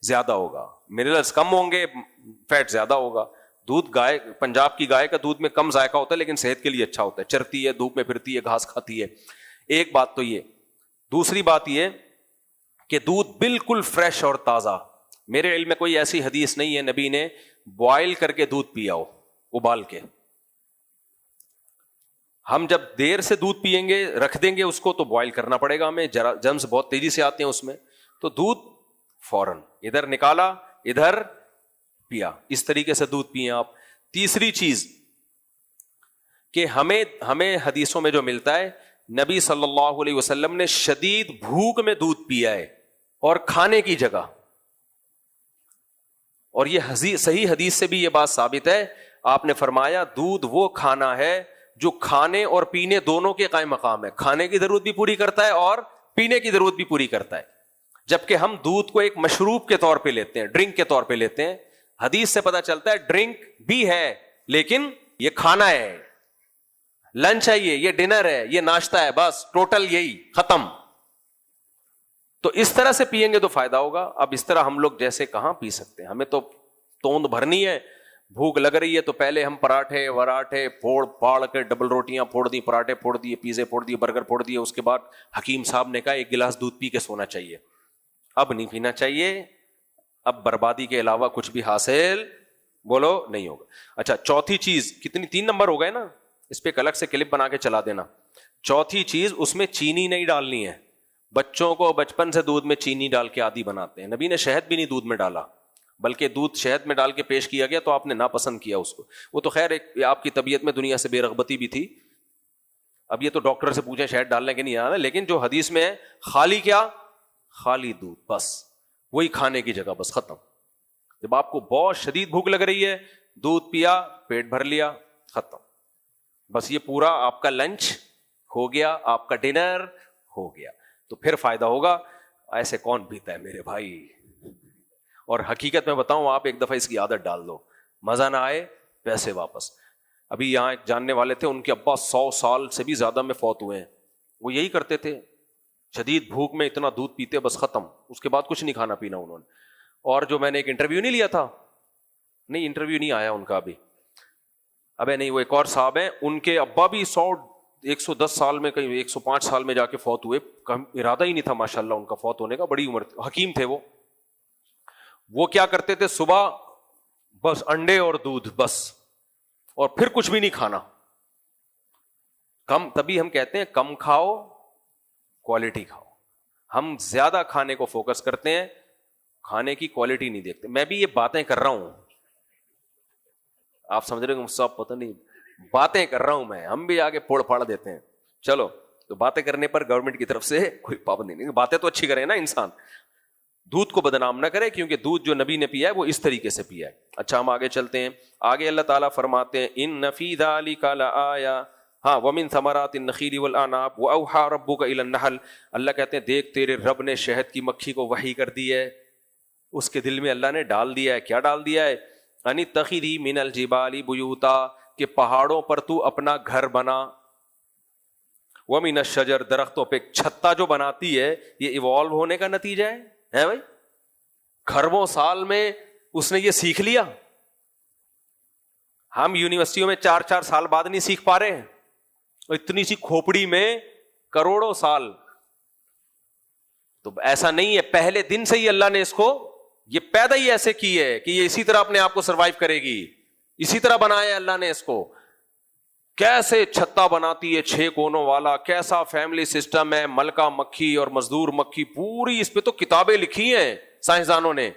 زیادہ ہوگا, منرلز کم ہوں گے, فیٹ زیادہ ہوگا. دودھ گائے, پنجاب کی گائے کا دودھ میں کم ذائقہ ہوتا ہے لیکن صحت کے لیے اچھا ہوتا ہے. چرتی ہے, دھوپ میں پھرتی ہے, گھاس کھاتی ہے. ایک بات تو یہ. دوسری بات یہ کہ دودھ بالکل فریش اور تازہ. میرے علم میں کوئی ایسی حدیث نہیں ہے نبی نے بوائل کر کے دودھ پیا ہو, ابال کے. ہم جب دیر سے دودھ پیئیں گے, رکھ دیں گے اس کو, تو بوائل کرنا پڑے گا ہمیں, جرمز بہت تیزی سے آتے ہیں اس میں. تو دودھ فوراً ادھر نکالا ادھر پیا, اس طریقے سے دودھ پیئیں آپ. تیسری چیز کہ ہمیں حدیثوں میں جو ملتا ہے, نبی صلی اللہ علیہ وسلم نے شدید بھوک میں دودھ پیا ہے, اور کھانے کی جگہ. اور یہ صحیح حدیث سے بھی یہ بات ثابت ہے. آپ نے فرمایا دودھ وہ کھانا ہے جو کھانے اور پینے دونوں کے قائم مقام ہے. کھانے کی ضرورت بھی پوری کرتا ہے اور پینے کی ضرورت بھی پوری کرتا ہے. جبکہ ہم دودھ کو ایک مشروب کے طور پہ لیتے ہیں, ڈرنک کے طور پہ لیتے ہیں. حدیث سے پتا چلتا ہے ڈرنک بھی ہے لیکن یہ کھانا ہے, لنچ ہے, یہ ڈنر ہے, یہ ناشتہ ہے, بس ٹوٹل یہی ختم. تو اس طرح سے پیئیں گے تو فائدہ ہوگا. اب اس طرح ہم لوگ جیسے کہاں پی سکتے ہیں, ہمیں تو توند بھرنی ہے, بھوک لگ رہی ہے, تو پہلے ہم پراٹھے وراٹھے پھوڑ پاڑ کے, ڈبل روٹیاں پھوڑ دی, پراٹھے پھوڑ دیے, پیزے پھوڑ دیے, برگر پھوڑ دیے. اس کے بعد حکیم صاحب نے کہا 1 گلاس دودھ پی کے سونا چاہیے. اب نہیں پینا چاہیے, اب بربادی کے علاوہ کچھ بھی حاصل بولو نہیں ہوگا. اچھا چوتھی چیز, کتنی 3 نمبر ہو گئے نا, اس پہ ایک الگ سے کلپ بنا کے چلا دینا. چوتھی چیز اس میں چینی نہیں ڈالنی ہے. بچوں کو بچپن سے دودھ میں چینی ڈال کے عادی بناتے ہیں. نبی نے شہد بھی نہیں دودھ میں ڈالا, بلکہ دودھ شہد میں ڈال کے پیش کیا گیا تو آپ نے ناپسند کیا اس کو. وہ تو خیر ایک آپ کی طبیعت میں دنیا سے بے رغبتی بھی تھی. اب یہ تو ڈاکٹر سے پوچھیں شہد ڈالنے کے نہیں آنا, لیکن جو حدیث میں ہے خالی کیا, خالی دودھ, بس وہی کھانے کی جگہ, بس ختم. جب آپ کو بہت شدید بھوک لگ رہی ہے, دودھ پیا, پیٹ بھر لیا, ختم. بس یہ پورا آپ کا لنچ ہو گیا, آپ کا ڈنر ہو گیا, تو پھر فائدہ ہوگا. ایسے کون پیتا ہے میرے بھائی؟ اور حقیقت میں بتاؤں, آپ ایک دفعہ اس کی عادت ڈال دو, مزہ نہ آئے پیسے واپس. ابھی یہاں ایک جاننے والے تھے, ان کے ابا 100 سال سے بھی زیادہ میں فوت ہوئے ہیں. وہ یہی کرتے تھے, شدید بھوک میں اتنا دودھ پیتے بس ختم, اس کے بعد کچھ نہیں کھانا پینا انہوں نے. اور جو میں نے ایک انٹرویو نہیں لیا تھا, نہیں انٹرویو نہیں آیا ان کا ابھی, ابے نہیں, وہ ایک اور صاحب ہیں, ان کے ابا بھی 110 سال میں, کہیں 105 سال میں جا کے فوت ہوئے. ارادہ ہی نہیں تھا ماشاءاللہ ان کا فوت ہونے کا, بڑی عمر, حکیم تھے وہ. وہ کیا کرتے تھے, صبح بس انڈے اور دودھ بس, اور پھر کچھ بھی نہیں کھانا. کم, تبھی ہم کہتے ہیں کم کھاؤ کوالٹی کھاؤ. ہم زیادہ کھانے کو فوکس کرتے ہیں, کھانے کی کوالٹی نہیں دیکھتے. میں بھی یہ باتیں کر رہا ہوں, آپ سمجھ رہے ہو سب پتہ نہیں, باتیں کر رہا ہوں میں, ہم بھی آگے پھوڑ پھاڑ دیتے ہیں. چلو, تو باتیں کرنے پر گورنمنٹ کی طرف سے کوئی پابندی نہیں, باتیں تو اچھی کرے نا انسان, دودھ کو بدنام نہ کرے, کیونکہ دودھ جو نبی نے پیا ہے وہ اس طریقے سے پیا ہے. اچھا ہم آگے چلتے ہیں. آگے اللہ تعالیٰ فرماتے ہیں ان فی ذلک لآیہ, ہاں, ومن ثمرات النخیل والعناب واوحى ربک الی النحل. اللہ کہتے ہیں دیکھ تیرے رب نے شہد کی مکھی کو وحی کر دی ہے, اس کے دل میں اللہ نے ڈال دیا ہے. کیا ڈال دیا ہے؟ ان اتخذی من الجبال بیوتا, کہ پہاڑوں پر تو اپنا گھر بنا. ومن الشجر, درختوں پہ چھتا جو بناتی ہے, یہ ایوالو ہونے کا نتیجہ ہے بھائی. کھربوں سال میں اس نے یہ سیکھ لیا. ہم یونیورسٹیوں میں 4 سال بعد نہیں سیکھ پا رہے ہیں, اتنی سی کھوپڑی میں کروڑوں سال. تو ایسا نہیں ہے, پہلے دن سے ہی اللہ نے اس کو یہ پیدا ہی ایسے کی ہے کہ یہ اسی طرح اپنے آپ کو سروائیو کرے گی. اسی طرح بنایا اللہ نے اس کو. کیسے چھتا بناتی ہے 6 کونوں والا, کیسا فیملی سسٹم ہے, ملکہ مکھی اور مزدور مکھی, پوری اس پہ تو کتابیں لکھی ہیں سائنسدانوں نے,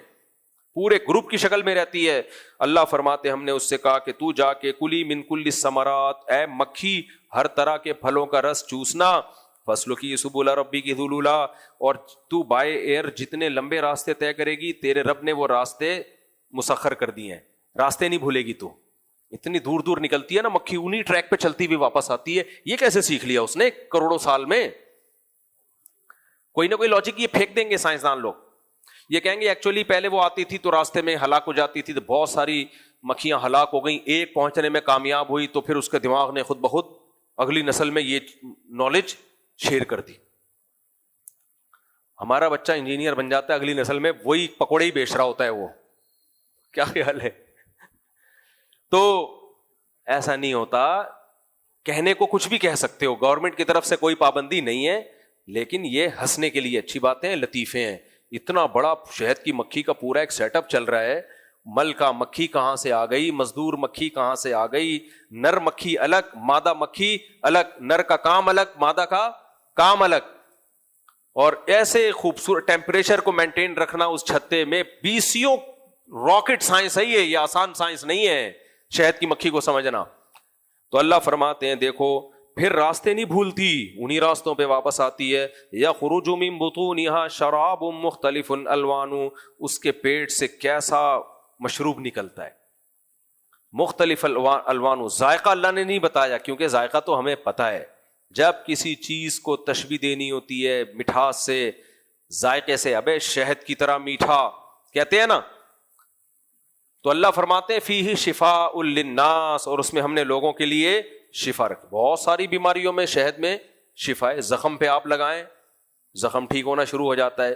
پورے گروپ کی شکل میں رہتی ہے. اللہ فرماتے ہم نے اس سے کہا کہ تو جا کے کلی من کل الثمرات, اے مکھی ہر طرح کے پھلوں کا رس چوسنا. فسلکی سبل ربک ذللا, اور تو بائے ایئر جتنے لمبے راستے طے کرے گی تیرے رب نے وہ راستے مسخر کر دیے ہیں, راستے نہیں بھولے گی تو. اتنی دور دور نکلتی ہے نا مکھی, انہی ٹریک پہ چلتی ہوئی واپس آتی ہے. یہ کیسے سیکھ لیا اس نے کروڑوں سال میں؟ کوئی نہ کوئی لاجک یہ پھینک دیں گے سائنسدان لوگ. یہ کہیں گے ایکچولی پہلے وہ آتی تھی تو راستے میں ہلاک ہو جاتی تھی, تو بہت ساری مکھیاں ہلاک ہو گئیں, ایک پہنچنے میں کامیاب ہوئی تو پھر اس کے دماغ نے خود بخود اگلی نسل میں یہ نالج شیئر کر دی. ہمارا بچہ انجینئر بن جاتا ہے, اگلی نسل میں وہی پکوڑے ہی بیچ رہا ہوتا ہے. وہ کیا خیال ہے؟ تو ایسا نہیں ہوتا. کہنے کو کچھ بھی کہہ سکتے ہو, گورنمنٹ کی طرف سے کوئی پابندی نہیں ہے, لیکن یہ ہنسنے کے لیے اچھی باتیں, لطیفے ہیں. اتنا بڑا شہد کی مکھی کا پورا ایک سیٹ اپ چل رہا ہے. ملکہ مکھی کہاں سے آ گئی, مزدور مکھی کہاں سے آ گئی, نر مکھی الگ, مادہ مکھی الگ, نر کا کام الگ, مادہ کا کام الگ. اور ایسے خوبصورت ٹیمپریچر کو مینٹین رکھنا اس چھتے میں, بیسیوں راکٹ سائنس ہے یہ آسان سائنس نہیں ہے شہد کی مکھی کو سمجھنا. تو اللہ فرماتے ہیں دیکھو پھر راستے نہیں بھولتی, انہی راستوں پہ واپس آتی ہے. یخرج من بطونها شراب مختلف الوان, اس کے پیٹ سے کیسا مشروب نکلتا ہے, مختلف الوان. ذائقہ اللہ نے نہیں بتایا, کیونکہ ذائقہ تو ہمیں پتا ہے. جب کسی چیز کو تشبیہ دینی ہوتی ہے مٹھاس سے, ذائقے سے, ابے شہد کی طرح میٹھا کہتے ہیں نا, تو اللہ فرماتے ہیں فیہ شفاء للناس, اور اس میں ہم نے لوگوں کے لیے شفا رکھی. بہت ساری بیماریوں میں شہد میں شفا ہے. زخم پہ آپ لگائیں, زخم ٹھیک ہونا شروع ہو جاتا ہے.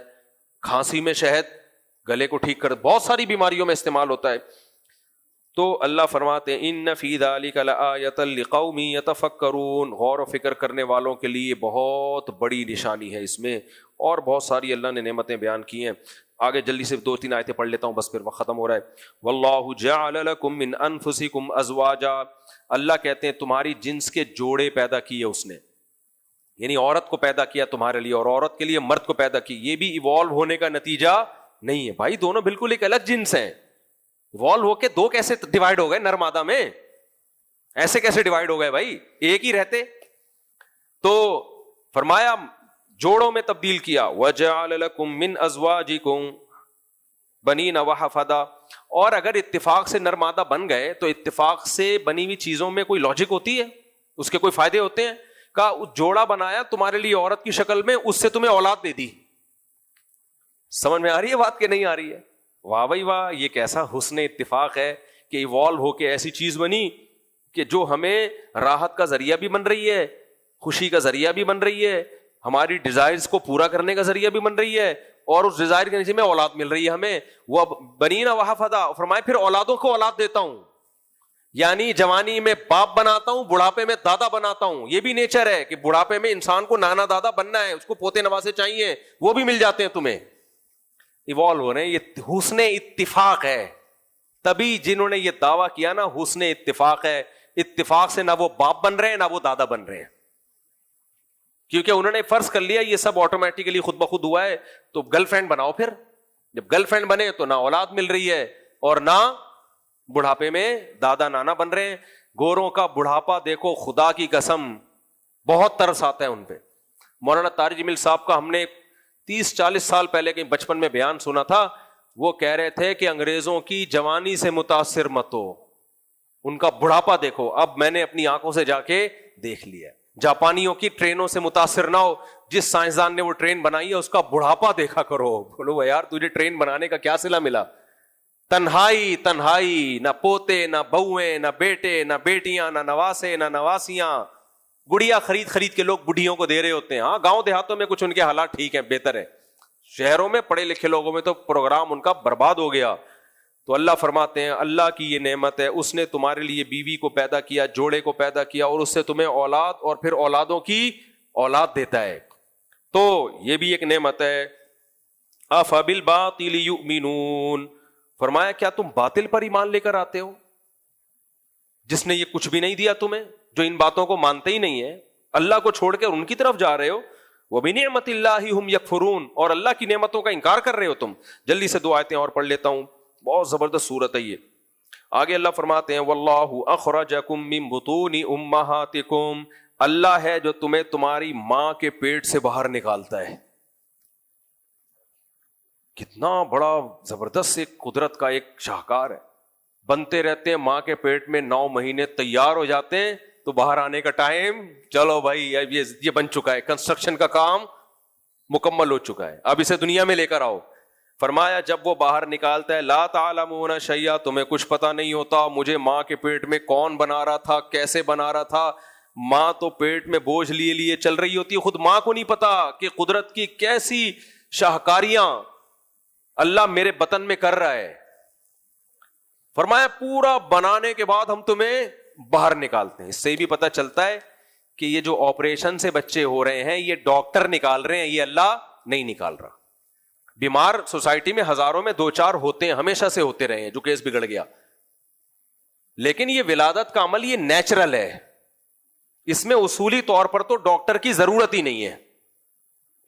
کھانسی میں شہد گلے کو ٹھیک کر, بہت ساری بیماریوں میں استعمال ہوتا ہے. تو اللہ فرماتے ہیں ان فی ذلک لآیۃ لقوم یتفکرون, غور و فکر کرنے والوں کے لیے بہت بڑی نشانی ہے اس میں. اور بہت ساری اللہ نے نعمتیں بیان کی ہیں. آگے جلدی سے 2-3 آیتیں پڑھ لیتا ہوں, بس پھر وقت ختم ہو رہا ہے. واللہ جعل لکم من انفسکم ازواجا, اللہ کہتے ہیں تمہاری جنس کے جوڑے پیدا کیے اس نے. یعنی عورت کو پیدا کیا تمہارے لیے اور عورت کے لیے مرد کو پیدا کی, یہ بھی ایوالو ہونے کا نتیجہ نہیں ہے بھائی, دونوں بالکل ایک الگ جنس ہیں. ایوالو ہو کے دو کیسے ڈیوائڈ ہو گئے نر مادہ میں, ایسے کیسے ڈیوائڈ ہو گئے بھائی, ایک ہی رہتے. تو فرمایا جوڑوں میں تبدیل کیا, وَجَعَلَ لَكُم مِّنْ أَزْوَاجِكُمْ بَنِينَ وَحَفَدًا. اور اگر اتفاق سے نر مادہ بن گئے تو اتفاق سے بنی ہوئی چیزوں میں کوئی لاجک ہوتی ہے, اس کے کوئی فائدے ہوتے ہیں؟ کہا جوڑا بنایا تمہارے لیے عورت کی شکل میں, اس سے تمہیں اولاد دے دی. سمجھ میں آ رہی ہے بات کہ نہیں آ رہی ہے؟ واہ بھائی واہ, یہ کیسا حسن اتفاق ہے کہ ایوالو ہو کے ایسی چیز بنی کہ جو ہمیں راحت کا ذریعہ بھی بن رہی ہے, خوشی کا ذریعہ بھی بن رہی ہے, ہماری ڈیزائرز کو پورا کرنے کا ذریعہ بھی بن رہی ہے, اور اس ڈیزائر کے نیچے میں اولاد مل رہی ہے ہمیں. وہ بنین وحفدا, فرمائے پھر اولادوں کو اولاد دیتا ہوں, یعنی جوانی میں باپ بناتا ہوں, بڑھاپے میں دادا بناتا ہوں. یہ بھی نیچر ہے کہ بڑھاپے میں انسان کو نانا دادا بننا ہے, اس کو پوتے نواسے چاہیے, وہ بھی مل جاتے ہیں تمہیں. ایوالو ہو رہے ہیں, یہ حسن اتفاق ہے. تبھی جنہوں نے یہ دعویٰ کیا نا حسن اتفاق ہے, اتفاق سے نہ وہ باپ بن رہے ہیں نہ وہ دادا بن رہے ہیں, کیونکہ انہوں نے فرض کر لیا یہ سب آٹومیٹیکلی خود بخود ہوا ہے. تو گرل فرینڈ بناؤ, پھر جب گرل فرینڈ بنے تو نہ اولاد مل رہی ہے اور نہ بڑھاپے میں دادا نانا بن رہے ہیں. گوروں کا بڑھاپا دیکھو, خدا کی قسم بہت ترس آتا ہے ان پہ. مولانا طارق جمیل صاحب کا ہم نے 30-40 سال پہلے کہیں بچپن میں بیان سنا تھا. وہ کہہ رہے تھے کہ انگریزوں کی جوانی سے متاثر مت ہو, ان کا بڑھاپا دیکھو. اب میں نے اپنی آنکھوں سے جا کے دیکھ لیا, جاپانیوں کی ٹرینوں سے متاثر نہ ہو. جس سائنسدان نے وہ ٹرین بنائی ہے اس کا بڑھاپا دیکھا کرو. بولو یار تجھے ٹرین بنانے کا کیا صلہ ملا؟ تنہائی تنہائی, نہ پوتے نہ بہویں نہ بیٹے نہ بیٹیاں نہ نواسے نہ نواسیاں. گڑیا خرید خرید کے لوگ بڈھیوں کو دے رہے ہوتے ہیں. ہاں گاؤں دیہاتوں میں کچھ ان کے حالات ٹھیک ہیں, بہتر ہے. شہروں میں پڑھے لکھے لوگوں میں تو پروگرام ان کا برباد ہو گیا. تو اللہ فرماتے ہیں اللہ کی یہ نعمت ہے, اس نے تمہارے لیے بیوی کو پیدا کیا, جوڑے کو پیدا کیا, اور اس سے تمہیں اولاد اور پھر اولادوں کی اولاد دیتا ہے. تو یہ بھی ایک نعمت ہے. افبالباطل یؤمنون, فرمایا کیا تم باطل پر ایمان لے کر آتے ہو, جس نے یہ کچھ بھی نہیں دیا تمہیں, جو ان باتوں کو مانتے ہی نہیں ہے, اللہ کو چھوڑ کے ان کی طرف جا رہے ہو. وبنعمت اللہ ہم یکفرون, اور اللہ کی نعمتوں کا انکار کر رہے ہو تم. جلدی سے 2 آیتیں اور پڑھ لیتا ہوں, بہت زبردست صورت ہے یہ. آگے اللہ فرماتے ہیں واللہ اخرجکم من بطون امہاتکم, اللہ ہے جو تمہیں تمہاری ماں کے پیٹ سے باہر نکالتا ہے. کتنا بڑا زبردست ایک قدرت کا ایک شاہکار ہے. بنتے رہتے ہیں ماں کے پیٹ میں, 9 مہینے تیار ہو جاتے ہیں, تو باہر آنے کا ٹائم, چلو بھائی یہ بن چکا ہے, کنسٹرکشن کا کام مکمل ہو چکا ہے, اب اسے دنیا میں لے کر آؤ. فرمایا جب وہ باہر نکالتا ہے لا تعلمون شیئا, تمہیں کچھ پتا نہیں ہوتا مجھے ماں کے پیٹ میں کون بنا رہا تھا, کیسے بنا رہا تھا. ماں تو پیٹ میں بوجھ لیے لیے چل رہی ہوتی ہے, خود ماں کو نہیں پتا کہ قدرت کی کیسی شاہکاریاں اللہ میرے بطن میں کر رہا ہے. فرمایا پورا بنانے کے بعد ہم تمہیں باہر نکالتے ہیں. اس سے بھی پتہ چلتا ہے کہ یہ جو آپریشن سے بچے ہو رہے ہیں یہ ڈاکٹر نکال رہے ہیں, یہ اللہ نہیں نکال رہا. بیمار سوسائٹی میں ہزاروں میں 2-4 ہوتے ہیں, ہمیشہ سے ہوتے رہے ہیں جو کیس بگڑ گیا. لیکن یہ ولادت کا عمل یہ نیچرل ہے, اس میں اصولی طور پر تو ڈاکٹر کی ضرورت ہی نہیں ہے,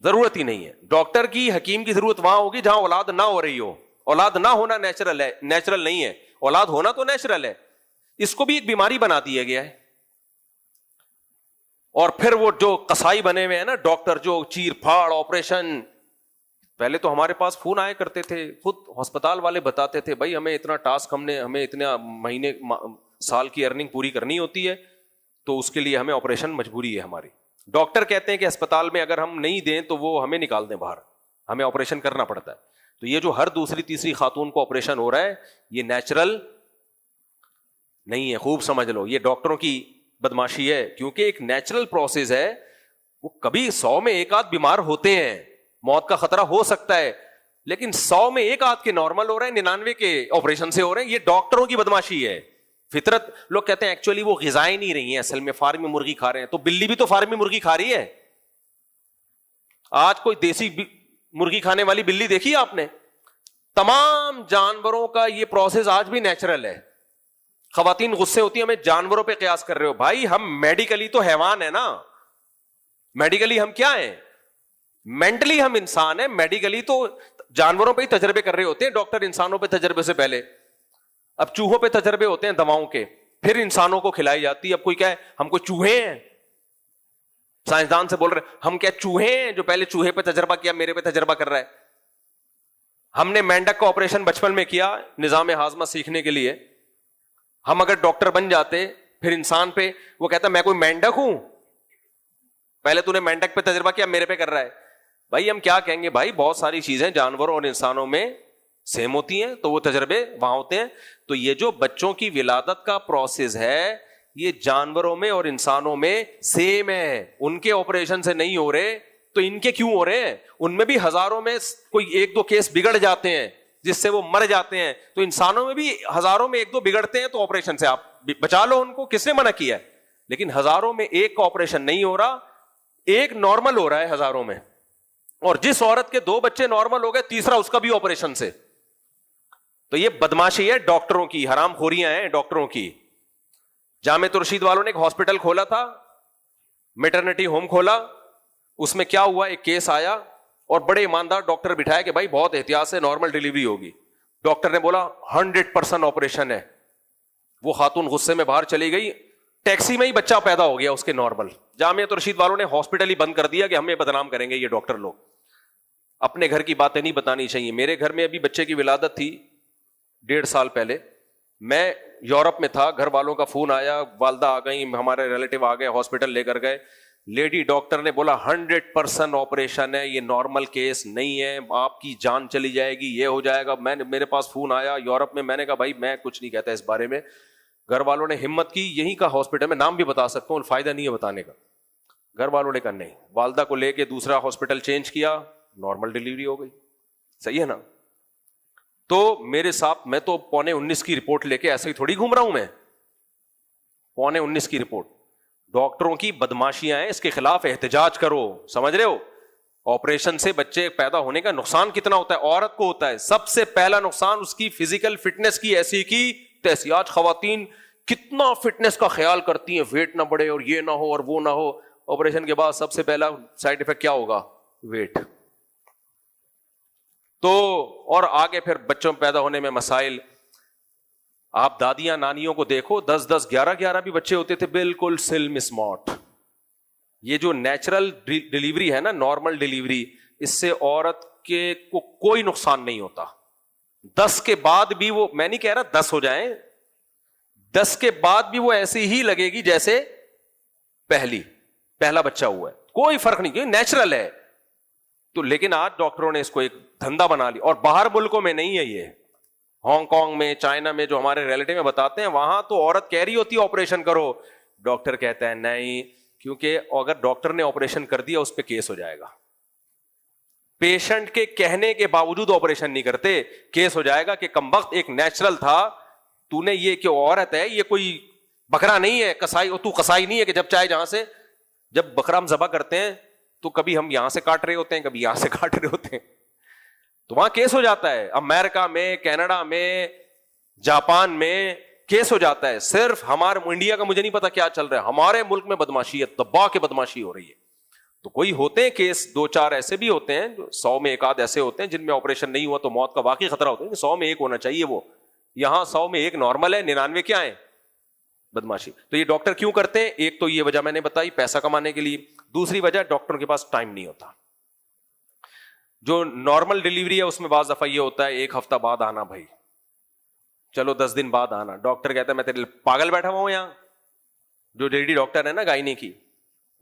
ضرورت ہی نہیں ہے. ڈاکٹر کی حکیم کی ضرورت وہاں ہوگی جہاں اولاد نہ ہو رہی ہو. اولاد نہ ہونا نیچرل ہے, نیچرل نہیں ہے. اولاد ہونا تو نیچرل ہے, اس کو بھی ایک بیماری بنا دیا گیا ہے. اور پھر وہ جو قصائی بنے ہوئے ہیں نا ڈاکٹر, جو چیر پھاڑ آپریشن. پہلے تو ہمارے پاس فون آئے کرتے تھے, خود ہسپتال والے بتاتے تھے بھائی ہمیں اتنا ٹاسک, ہمیں اتنا مہینے سال کی ارننگ پوری کرنی ہوتی ہے, تو اس کے لیے ہمیں آپریشن مجبوری ہے ہماری. ڈاکٹر کہتے ہیں کہ اسپتال میں اگر ہم نہیں دیں تو وہ ہمیں نکال دیں باہر, ہمیں آپریشن کرنا پڑتا ہے. تو یہ جو ہر دوسری تیسری خاتون کو آپریشن ہو رہا ہے یہ نیچرل نہیں ہے, خوب سمجھ لو. یہ ڈاکٹروں کی بدماشی ہے, کیونکہ ایک نیچرل پروسیس ہے. وہ کبھی 100 میں 1 آدھ بیمار ہوتے ہیں, موت کا خطرہ ہو سکتا ہے, لیکن 100 میں 1 آدھ کے نارمل ہو رہے ہیں, 99 کے آپریشن سے ہو رہے ہیں. یہ ڈاکٹروں کی بدماشی ہے. فطرت لوگ کہتے ہیں ایکچولی وہ غذائیں نہیں رہی ہیں, اصل میں فارمی مرغی کھا رہے ہیں. تو بلی بھی تو فارمی مرغی کھا رہی ہے. آج کوئی دیسی مرغی کھانے والی بلی دیکھی آپ نے؟ تمام جانوروں کا یہ پروسیس آج بھی نیچرل ہے. خواتین غصے ہوتی ہیں ہمیں جانوروں پہ قیاس کر رہے ہو. بھائی ہم میڈیکلی تو حیوان ہے نا, میڈیکلی ہم کیا ہیں؟ مینٹلی ہم انسان ہیں. میڈیکلی تو جانوروں پہ ہی تجربے کر رہے ہوتے ہیں ڈاکٹر, انسانوں پہ تجربے سے پہلے. اب چوہوں پہ تجربے ہوتے ہیں دواؤں کے, پھر انسانوں کو کھلائی جاتی ہے. اب کوئی کیا ہے ہم کو چوہے ہیں, سائنسدان سے بول رہے ہم کیا چوہے ہیں جو پہلے چوہے پہ تجربہ کیا میرے پہ تجربہ کر رہا ہے. ہم نے مینڈک کا آپریشن بچپن میں کیا نظام ہاضمہ سیکھنے کے لیے. ہم اگر ڈاکٹر بن جاتے پھر انسان پہ, وہ کہتا میں کوئی مینڈک ہوں, پہلے تو نے مینڈک پہ تجربہ کیا میرے پہ کر رہا ہے. بھائی ہم کیا کہیں گے, بھائی بہت ساری چیزیں جانوروں اور انسانوں میں سیم ہوتی ہیں تو وہ تجربے وہاں ہوتے ہیں. تو یہ جو بچوں کی ولادت کا پروسیس ہے یہ جانوروں میں اور انسانوں میں سیم ہے. ان کے آپریشن سے نہیں ہو رہے تو ان کے کیوں ہو رہے ہیں؟ ان میں بھی ہزاروں میں کوئی ایک دو کیس بگڑ جاتے ہیں جس سے وہ مر جاتے ہیں, تو انسانوں میں بھی ہزاروں میں ایک دو بگڑتے ہیں تو آپریشن سے آپ بچا لو ان کو, کس نے منع کیا ہے؟ لیکن ہزاروں میں ایک کا آپریشن نہیں ہو رہا, ایک نارمل ہو رہا ہے ہزاروں میں. اور جس عورت کے 2 بچے نارمل ہو گئے, تیسرا اس کا بھی آپریشن سے. تو یہ بدماشی ہے ڈاکٹروں کی, حرام خوریاں ہیں ڈاکٹروں کی. جامعہ رشید والوں نے ایک ہاسپٹل کھولا تھا, میٹرنٹی ہوم کھولا. اس میں کیا ہوا, ایک کیس آیا اور بڑے ایماندار ڈاکٹر بٹھایا کہ بھائی بہت احتیاط سے نارمل ڈیلیوری ہوگی. ڈاکٹر نے بولا 100% آپریشن ہے. وہ خاتون غصے میں باہر چلی گئی, ٹیکسی میں ہی بچہ پیدا ہو گیا اس کے نارمل. جامعہ رشید والوں نے ہاسپٹل ہی بند کر دیا کہ ہمیں بدنام کریں گے یہ ڈاکٹر لوگ. اپنے گھر کی باتیں نہیں بتانی چاہیے. میرے گھر میں ابھی بچے کی ولادت تھی 1.5 سال پہلے, میں یورپ میں تھا, گھر والوں کا فون آیا, والدہ آ گئی, ہمارے ریلیٹو آ گئے, ہاسپٹل لے کر گئے. لیڈی ڈاکٹر نے بولا 100% آپریشن ہے, یہ نارمل کیس نہیں ہے, آپ کی جان چلی جائے گی, یہ ہو جائے گا. میرے پاس فون آیا یورپ میں, میں نے کہا بھائی میں کچھ نہیں کہتا اس بارے میں. گھر والوں نے ہمت کی, یہیں کا ہاسپٹل میں نام بھی بتا سکتا ہوں, فائدہ نہیں ہے بتانے کا. گھر والوں نے کہا نہیں, والدہ کو لے کے دوسرا ہاسپٹل چینج کیا, نارمل ڈیلیوری ہو گئی. صحیح ہے نا؟ تو میرے ساتھ میں تو 19:15 کی رپورٹ لے کے ایسے ہی تھوڑی گھوم رہا ہوں میں. 19:15 کی رپورٹ, ڈاکٹروں کی بدماشیاں ہیں, اس کے خلاف احتجاج کرو. سمجھ رہے ہو آپریشن سے بچے پیدا ہونے کا نقصان کتنا ہوتا ہے؟ عورت کو ہوتا ہے سب سے پہلا نقصان اس کی فزیکل فٹنس کی ایسی کی تیسی. آج خواتین کتنا فٹنس کا خیال کرتی ہیں, ویٹ نہ بڑھے اور یہ نہ ہو اور وہ نہ ہو. آپریشن کے بعد سب سے پہلا سائڈ افیکٹ کیا ہوگا؟ ویٹ. تو اور آگے پھر بچوں پیدا ہونے میں مسائل. آپ دادیاں نانیوں کو دیکھو, 10 11 بھی بچے ہوتے تھے, بالکل سلم اسمارٹ. یہ جو نیچرل ڈیلیوری ہے نا, نارمل ڈیلیوری, اس سے عورت کے کو کوئی نقصان نہیں ہوتا. 10 کے بعد بھی وہ, میں نہیں کہہ رہا 10 ہو جائیں, 10 کے بعد بھی وہ ایسی ہی لگے گی جیسے پہلا بچہ ہوا ہے, کوئی فرق نہیں, کیونکہ نیچرل ہے. تو لیکن آج ڈاکٹروں نے اس کو ایک دھندا بنا لی, اور باہر ملکوں میں نہیں ہے یہ. ہانگ کانگ میں, چائنا میں, جو ہمارے ریلیٹو میں بتاتے ہیں, وہاں تو عورت کہہ رہی ہوتی ہے آپریشن کرو, ڈاکٹر کہتا ہے نہیں, کیونکہ اگر ڈاکٹر نے آپریشن کر دیا اس پہ کیس ہو جائے گا. پیشنٹ کے کہنے کے باوجود آپریشن نہیں کرتے, کیس ہو جائے گا کہ کمبخت ایک نیچرل تھا, تو نے یہ کہ عورت ہے, یہ کوئی بکرا نہیں ہے, کسائی, تو کسائی نہیں ہے کہ جب چاہے جہاں سے. جب بکرا ہم ذبح کرتے ہیں تو کبھی ہم یہاں سے کاٹ رہے ہوتے ہیں, کبھی یہاں سے کاٹ رہے ہوتے ہیں, تو وہاں کیس ہو جاتا ہے. امریکہ میں, کینیڈا میں, جاپان میں کیس ہو جاتا ہے. صرف ہمارے انڈیا کا مجھے نہیں پتا کیا چل رہا ہے, ہمارے ملک میں بدماشی ہے, دبا کے بدماشی ہو رہی ہے. تو کوئی ہوتے ہیں کیس 2-4 ایسے بھی ہوتے ہیں, 100 میں 1 آدھ ایسے ہوتے ہیں جن میں آپریشن نہیں ہوا تو موت کا واقعی خطرہ ہوتا ہے. 100 میں 1 ہونا چاہیے وہ, یہاں 100 میں 1 نارمل ہے, 99 کیا ہے بدماشی. تو یہ ڈاکٹر کیوں کرتے ہیں؟ ایک تو یہ وجہ میں نے بتائی, پیسہ کمانے کے لیے. دوسری وجہ, ڈاکٹروں کے پاس ٹائم نہیں ہوتا. جو نارمل ڈیلیوری ہے اس میں بعض دفعہ یہ ہوتا ہے 1 ہفتہ بعد آنا, بھائی چلو 10 دن بعد آنا. ڈاکٹر کہتا ہے میں تیرے پاگل بیٹھا ہوا ہوں یہاں. جو لیڈی ڈاکٹر ہے نا گائنی کی,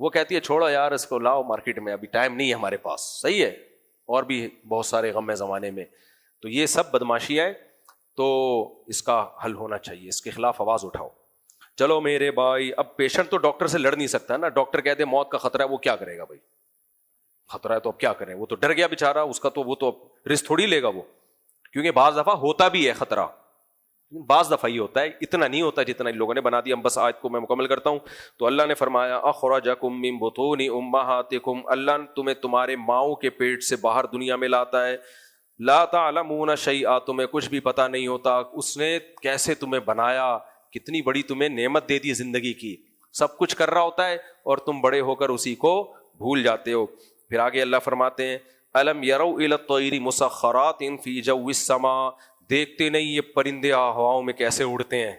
وہ کہتی ہے چھوڑو یار اس کو, لاؤ مارکیٹ میں, ابھی ٹائم نہیں ہے ہمارے پاس. صحیح ہے, اور بھی بہت سارے غم ہے زمانے میں. تو یہ سب بدماشی ہے, تو اس کا حل ہونا چاہیے, اس کے خلاف آواز اٹھاؤ. چلو میرے بھائی, اب پیشنٹ تو ڈاکٹر سے لڑ نہیں سکتا نا. ڈاکٹر کہتے ہیں موت کا خطرہ ہے, وہ کیا کرے گا بھائی؟ خطرہ ہے تو اب کیا کریں, وہ تو ڈر گیا بیچارہ, اس کا تو وہ تو رسک تھوڑی لے گا وہ, کیونکہ بعض دفعہ ہوتا بھی ہے خطرہ, بعض دفعہ ہی ہوتا ہے, اتنا نہیں ہوتا جتنا ان لوگوں نے بنا دیا. بس آیت کو میں مکمل کرتا ہوں. تو اللہ نے فرمایا اخرجکم من بطون امہاتکم, اللہ نے تمہیں تمہارے ماؤں کے پیٹ سے باہر دنیا میں لاتا ہے. لا تعلمون شیئا, تمہیں کچھ بھی پتہ نہیں ہوتا اس نے کیسے تمہیں بنایا, کتنی بڑی تمہیں نعمت دے دی زندگی کی, سب کچھ کر رہا ہوتا ہے, اور تم بڑے ہو کر اسی کو بھول جاتے ہو. پھر آگے اللہ فرماتے ہیں الم یروا الی الطیر مسخرات فی جو السماء، دیکھتے نہیں یہ پرندے ہواؤں میں کیسے اڑتے ہیں،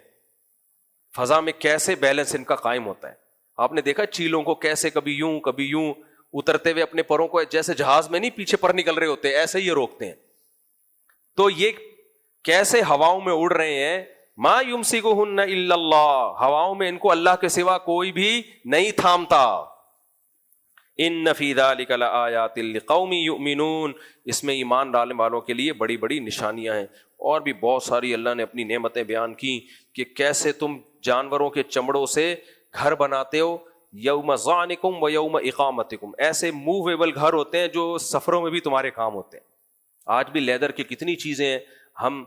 فضا میں کیسے بیلنس ان کا قائم ہوتا ہے. آپ نے دیکھا چیلوں کو کیسے کبھی یوں اترتے ہوئے اپنے پروں کو جیسے جہاز میں نہیں پیچھے پر نکل رہے ہوتے ایسے ہی یہ روکتے ہیں. تو یہ کیسے ہواؤں میں اڑ رہے ہیں. ما یمسکہن الا اللہ، ہواؤں میں ان کو اللہ کے سوا کوئی بھی نہیں تھامتا. ان فی ذلک لآیات لقوم یؤمنون، اس میں ایمان ڈالنے والوں کے لیے بڑی بڑی نشانیاں ہیں. اور بھی بہت ساری اللہ نے اپنی نعمتیں بیان کی کہ کیسے تم جانوروں کے چمڑوں سے گھر بناتے ہو، یوم ظعنکم و یوم اقامتکم، ایسے موویبل گھر ہوتے ہیں جو سفروں میں بھی تمہارے کام ہوتے ہیں. آج بھی لیدر کی کتنی چیزیں ہیں، ہم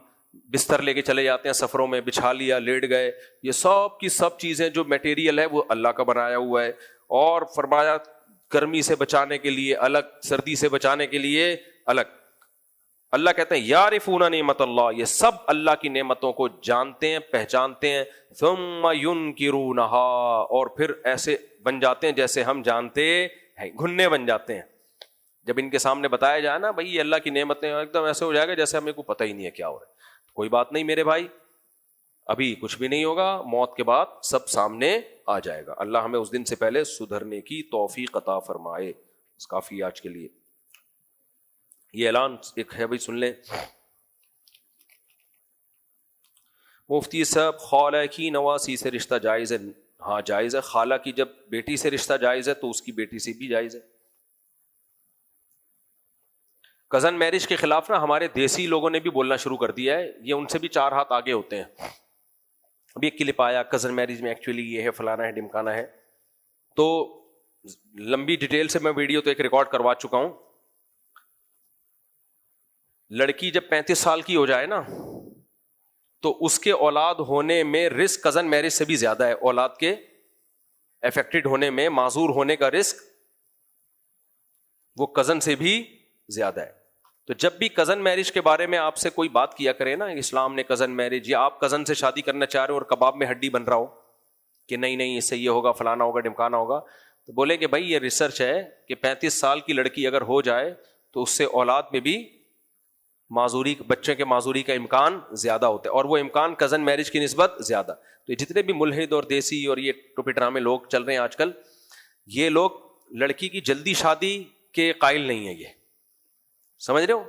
بستر لے کے چلے جاتے ہیں سفروں میں، بچھا لیا لیٹ گئے، یہ سب کی سب چیزیں جو میٹیریل ہے وہ اللہ کا بنایا ہوا ہے. اور فرمایا گرمی سے بچانے کے لیے الگ، سردی سے بچانے کے لیے الگ. اللہ کہتے ہیں یعرفون نعمت اللہ، یہ سب اللہ کی نعمتوں کو جانتے ہیں پہچانتے ہیں. ثم ینکرونہا، اور پھر ایسے بن جاتے ہیں جیسے ہم جانتے ہیں، گھننے بن جاتے ہیں. جب ان کے سامنے بتایا جائے نا بھائی یہ اللہ کی نعمتیں، ایک دم ایسے ہو جائے گا جیسے ہمیں کو پتہ ہی نہیں ہے کیا ہو رہا ہے. کوئی بات نہیں میرے بھائی، ابھی کچھ بھی نہیں ہوگا، موت کے بعد سب سامنے آ جائے گا. اللہ ہمیں اس دن سے پہلے سدھرنے کی توفیق عطا فرمائے. کافی آج کے لیے یہ اعلان ایک ہے بھائی، سن لیں. مفتی صاحب خالہ کی نواسی سے رشتہ جائز ہے؟ ہاں جائز ہے. خالہ کی جب بیٹی سے رشتہ جائز ہے تو اس کی بیٹی سے بھی جائز ہے. کزن میرج کے خلاف نا ہمارے دیسی لوگوں نے بھی بولنا شروع کر دیا ہے، یہ ان سے بھی 4 ہاتھ آگے ہوتے ہیں. ابھی ایک کلپ آیا کزن میرج میں ایکچولی یہ ہے فلانا ہے ڈمکانا ہے، تو لمبی ڈیٹیل سے میں ویڈیو تو ایک ریکارڈ کروا چکا ہوں. لڑکی جب 35 سال کی ہو جائے نا تو اس کے اولاد ہونے میں رسک کزن میرج سے بھی زیادہ ہے. اولاد کے افیکٹڈ ہونے میں، معذور ہونے کا رسک وہ کزن سے بھی زیادہ ہے. تو جب بھی کزن میرج کے بارے میں آپ سے کوئی بات کیا کرے نا، اسلام نے کزن میرج، یا آپ کزن سے شادی کرنا چاہ رہے ہو اور کباب میں ہڈی بن رہا ہو کہ نہیں اس سے یہ ہوگا فلانا ہوگا ڈمکانا ہوگا، تو بولے کہ بھائی یہ ریسرچ ہے کہ 35 سال کی لڑکی اگر ہو جائے تو اس سے اولاد میں بھی معذوری، بچے کے معذوری کا امکان زیادہ ہوتا ہے، اور وہ امکان کزن میرج کی نسبت زیادہ. تو جتنے بھی ملحد اور دیسی اور یہ ٹوپی ڈرامے لوگ چل رہے ہیں آج کل، یہ لوگ لڑکی کی جلدی شادی کے قائل نہیں ہیں. یہ سمجھ رہے ہو؟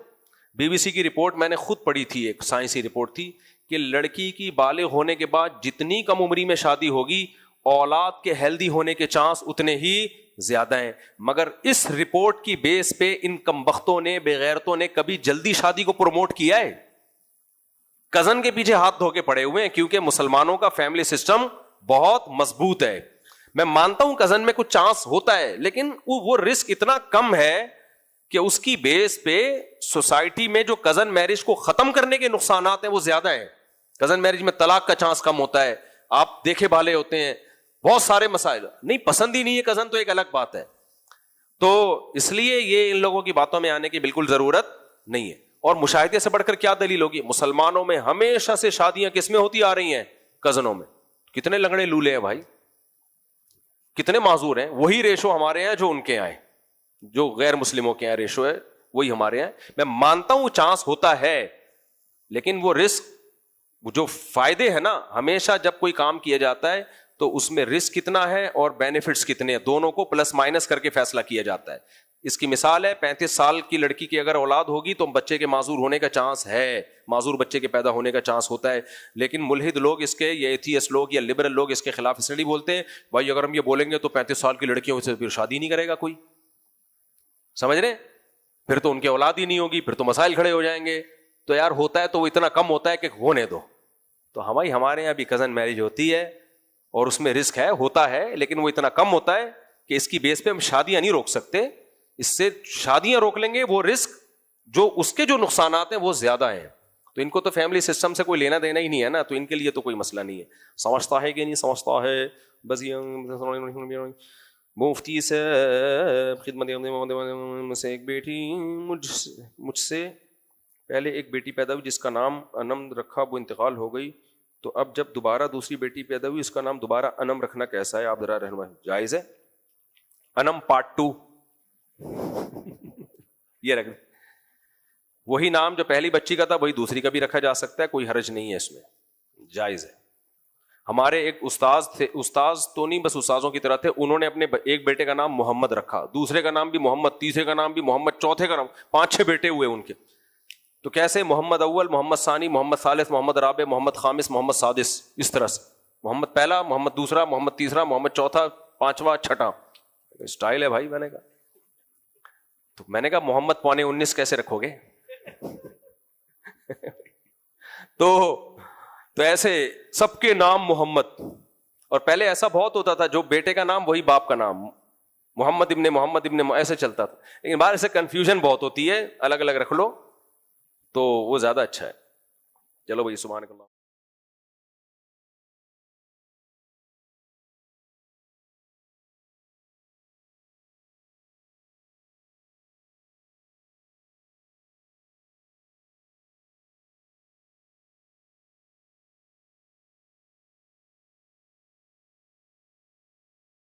بی بی سی کی رپورٹ میں نے خود پڑھی تھی، ایک سائنسی رپورٹ تھی کہ لڑکی کی بالغ ہونے کے بعد جتنی کم عمری میں شادی ہوگی اولاد کے ہیلدی ہونے کے چانس اتنے ہی زیادہ ہیں. مگر اس رپورٹ کی بیس پہ ان کمبختوں نے، بے غیرتوں نے کبھی جلدی شادی کو پروموٹ کیا ہے؟ کزن کے پیچھے ہاتھ دھو کے پڑے ہوئے ہیں، کیونکہ مسلمانوں کا فیملی سسٹم بہت مضبوط ہے. میں مانتا ہوں کزن میں کچھ چانس ہوتا ہے، لیکن وہ رسک اتنا کم ہے کہ اس کی بیس پہ سوسائٹی میں جو کزن میرج کو ختم کرنے کے نقصانات ہیں وہ زیادہ ہیں. کزن میرج میں طلاق کا چانس کم ہوتا ہے، آپ دیکھے بھالے ہوتے ہیں، بہت سارے مسائل. نہیں پسند ہی نہیں ہے کزن تو ایک الگ بات ہے. تو اس لیے یہ ان لوگوں کی باتوں میں آنے کی بالکل ضرورت نہیں ہے. اور مشاہدے سے بڑھ کر کیا دلیل ہوگی؟ مسلمانوں میں ہمیشہ سے شادیاں کس میں ہوتی آ رہی ہیں؟ کزنوں میں. کتنے لنگڑے لولے ہیں بھائی، کتنے معذور ہیں. وہی ریشو ہمارے ہیں جو ان کے آئے، جو غیر مسلموں کے یہاں ریشو ہے وہی ہمارے ہیں. میں مانتا ہوں چانس ہوتا ہے، لیکن وہ رسک، جو فائدے ہیں نا، ہمیشہ جب کوئی کام کیا جاتا ہے تو اس میں رسک کتنا ہے اور بینیفٹس کتنے ہیں، دونوں کو پلس مائنس کر کے فیصلہ کیا جاتا ہے. اس کی مثال ہے 35 سال کی لڑکی کی اگر اولاد ہوگی تو بچے کے معذور ہونے کا چانس ہے، معذور بچے کے پیدا ہونے کا چانس ہوتا ہے. لیکن ملحد لوگ اس کے، یا ایتھیسٹ لوگ یا لبرل لوگ اس کے خلاف اس لیے بولتے ہیں بھائی اگر ہم یہ بولیں گے تو 35 سال کی لڑکیوں سے پھر شادی نہیں کرے گا کوئی. سمجھ رہے؟ پھر تو ان کی اولاد ہی نہیں ہوگی، پھر تو مسائل کھڑے ہو جائیں گے. تو یار ہوتا ہے تو وہ اتنا کم ہوتا ہے کہ ہونے دو. تو ہمارے یہاں بھی کزن میرج ہوتی ہے اور اس میں رسک ہے، ہوتا ہے، لیکن وہ اتنا کم ہوتا ہے کہ اس کی بیس پہ ہم شادیاں نہیں روک سکتے. اس سے شادیاں روک لیں گے، وہ رسک جو اس کے جو نقصانات ہیں وہ زیادہ ہیں. تو ان کو تو فیملی سسٹم سے کوئی لینا دینا ہی نہیں ہے نا، تو ان کے لیے تو کوئی مسئلہ نہیں ہے. سمجھتا ہے کہ نہیں سمجھتا ہے بس. مفتی سے خدمت سے ایک بیٹی، مجھ سے پہلے ایک بیٹی پیدا ہوئی جس کا نام انم رکھا، وہ انتقال ہو گئی، تو اب جب دوبارہ دوسری بیٹی پیدا ہوئی اس کا نام دوبارہ انم رکھنا کیسا ہے؟ آپ ذرا رہنمائی. جائز ہے. انم پارٹ 2 یہ رکھ، وہی نام جو پہلی بچی کا تھا وہی دوسری کا بھی رکھا جا سکتا ہے، کوئی حرج نہیں ہے اس میں، جائز ہے. ہمارے ایک استاذ تھے، استاذ تو نہیں بس استاذوں کی طرح تھے، انہوں نے اپنے ایک بیٹے کا نام محمد رکھا، دوسرے کا نام بھی محمد، تیسرے کا نام بھی محمد، چوتھے کا نام، 5-6 بیٹے ہوئے ان کے. تو کیسے؟ محمد اول، محمد ثانی، محمد ثالث، محمد رابع، محمد خامس، محمد سادس، اس طرح سے محمد پہلا، محمد دوسرا، محمد تیسرا، محمد چوتھا، 5واں، 6واں. اسٹائل ہے بھائی. میں نے کہا محمد 19.25 کیسے رکھو گے؟ تو ایسے سب کے نام محمد. اور پہلے ایسا بہت ہوتا تھا، جو بیٹے کا نام وہی باپ کا نام، محمد ابن ایسے چلتا تھا. لیکن باہر سے کنفیوژن بہت ہوتی ہے، الگ الگ رکھ لو تو وہ زیادہ اچھا ہے. چلو بھائی، سبحان اللہ.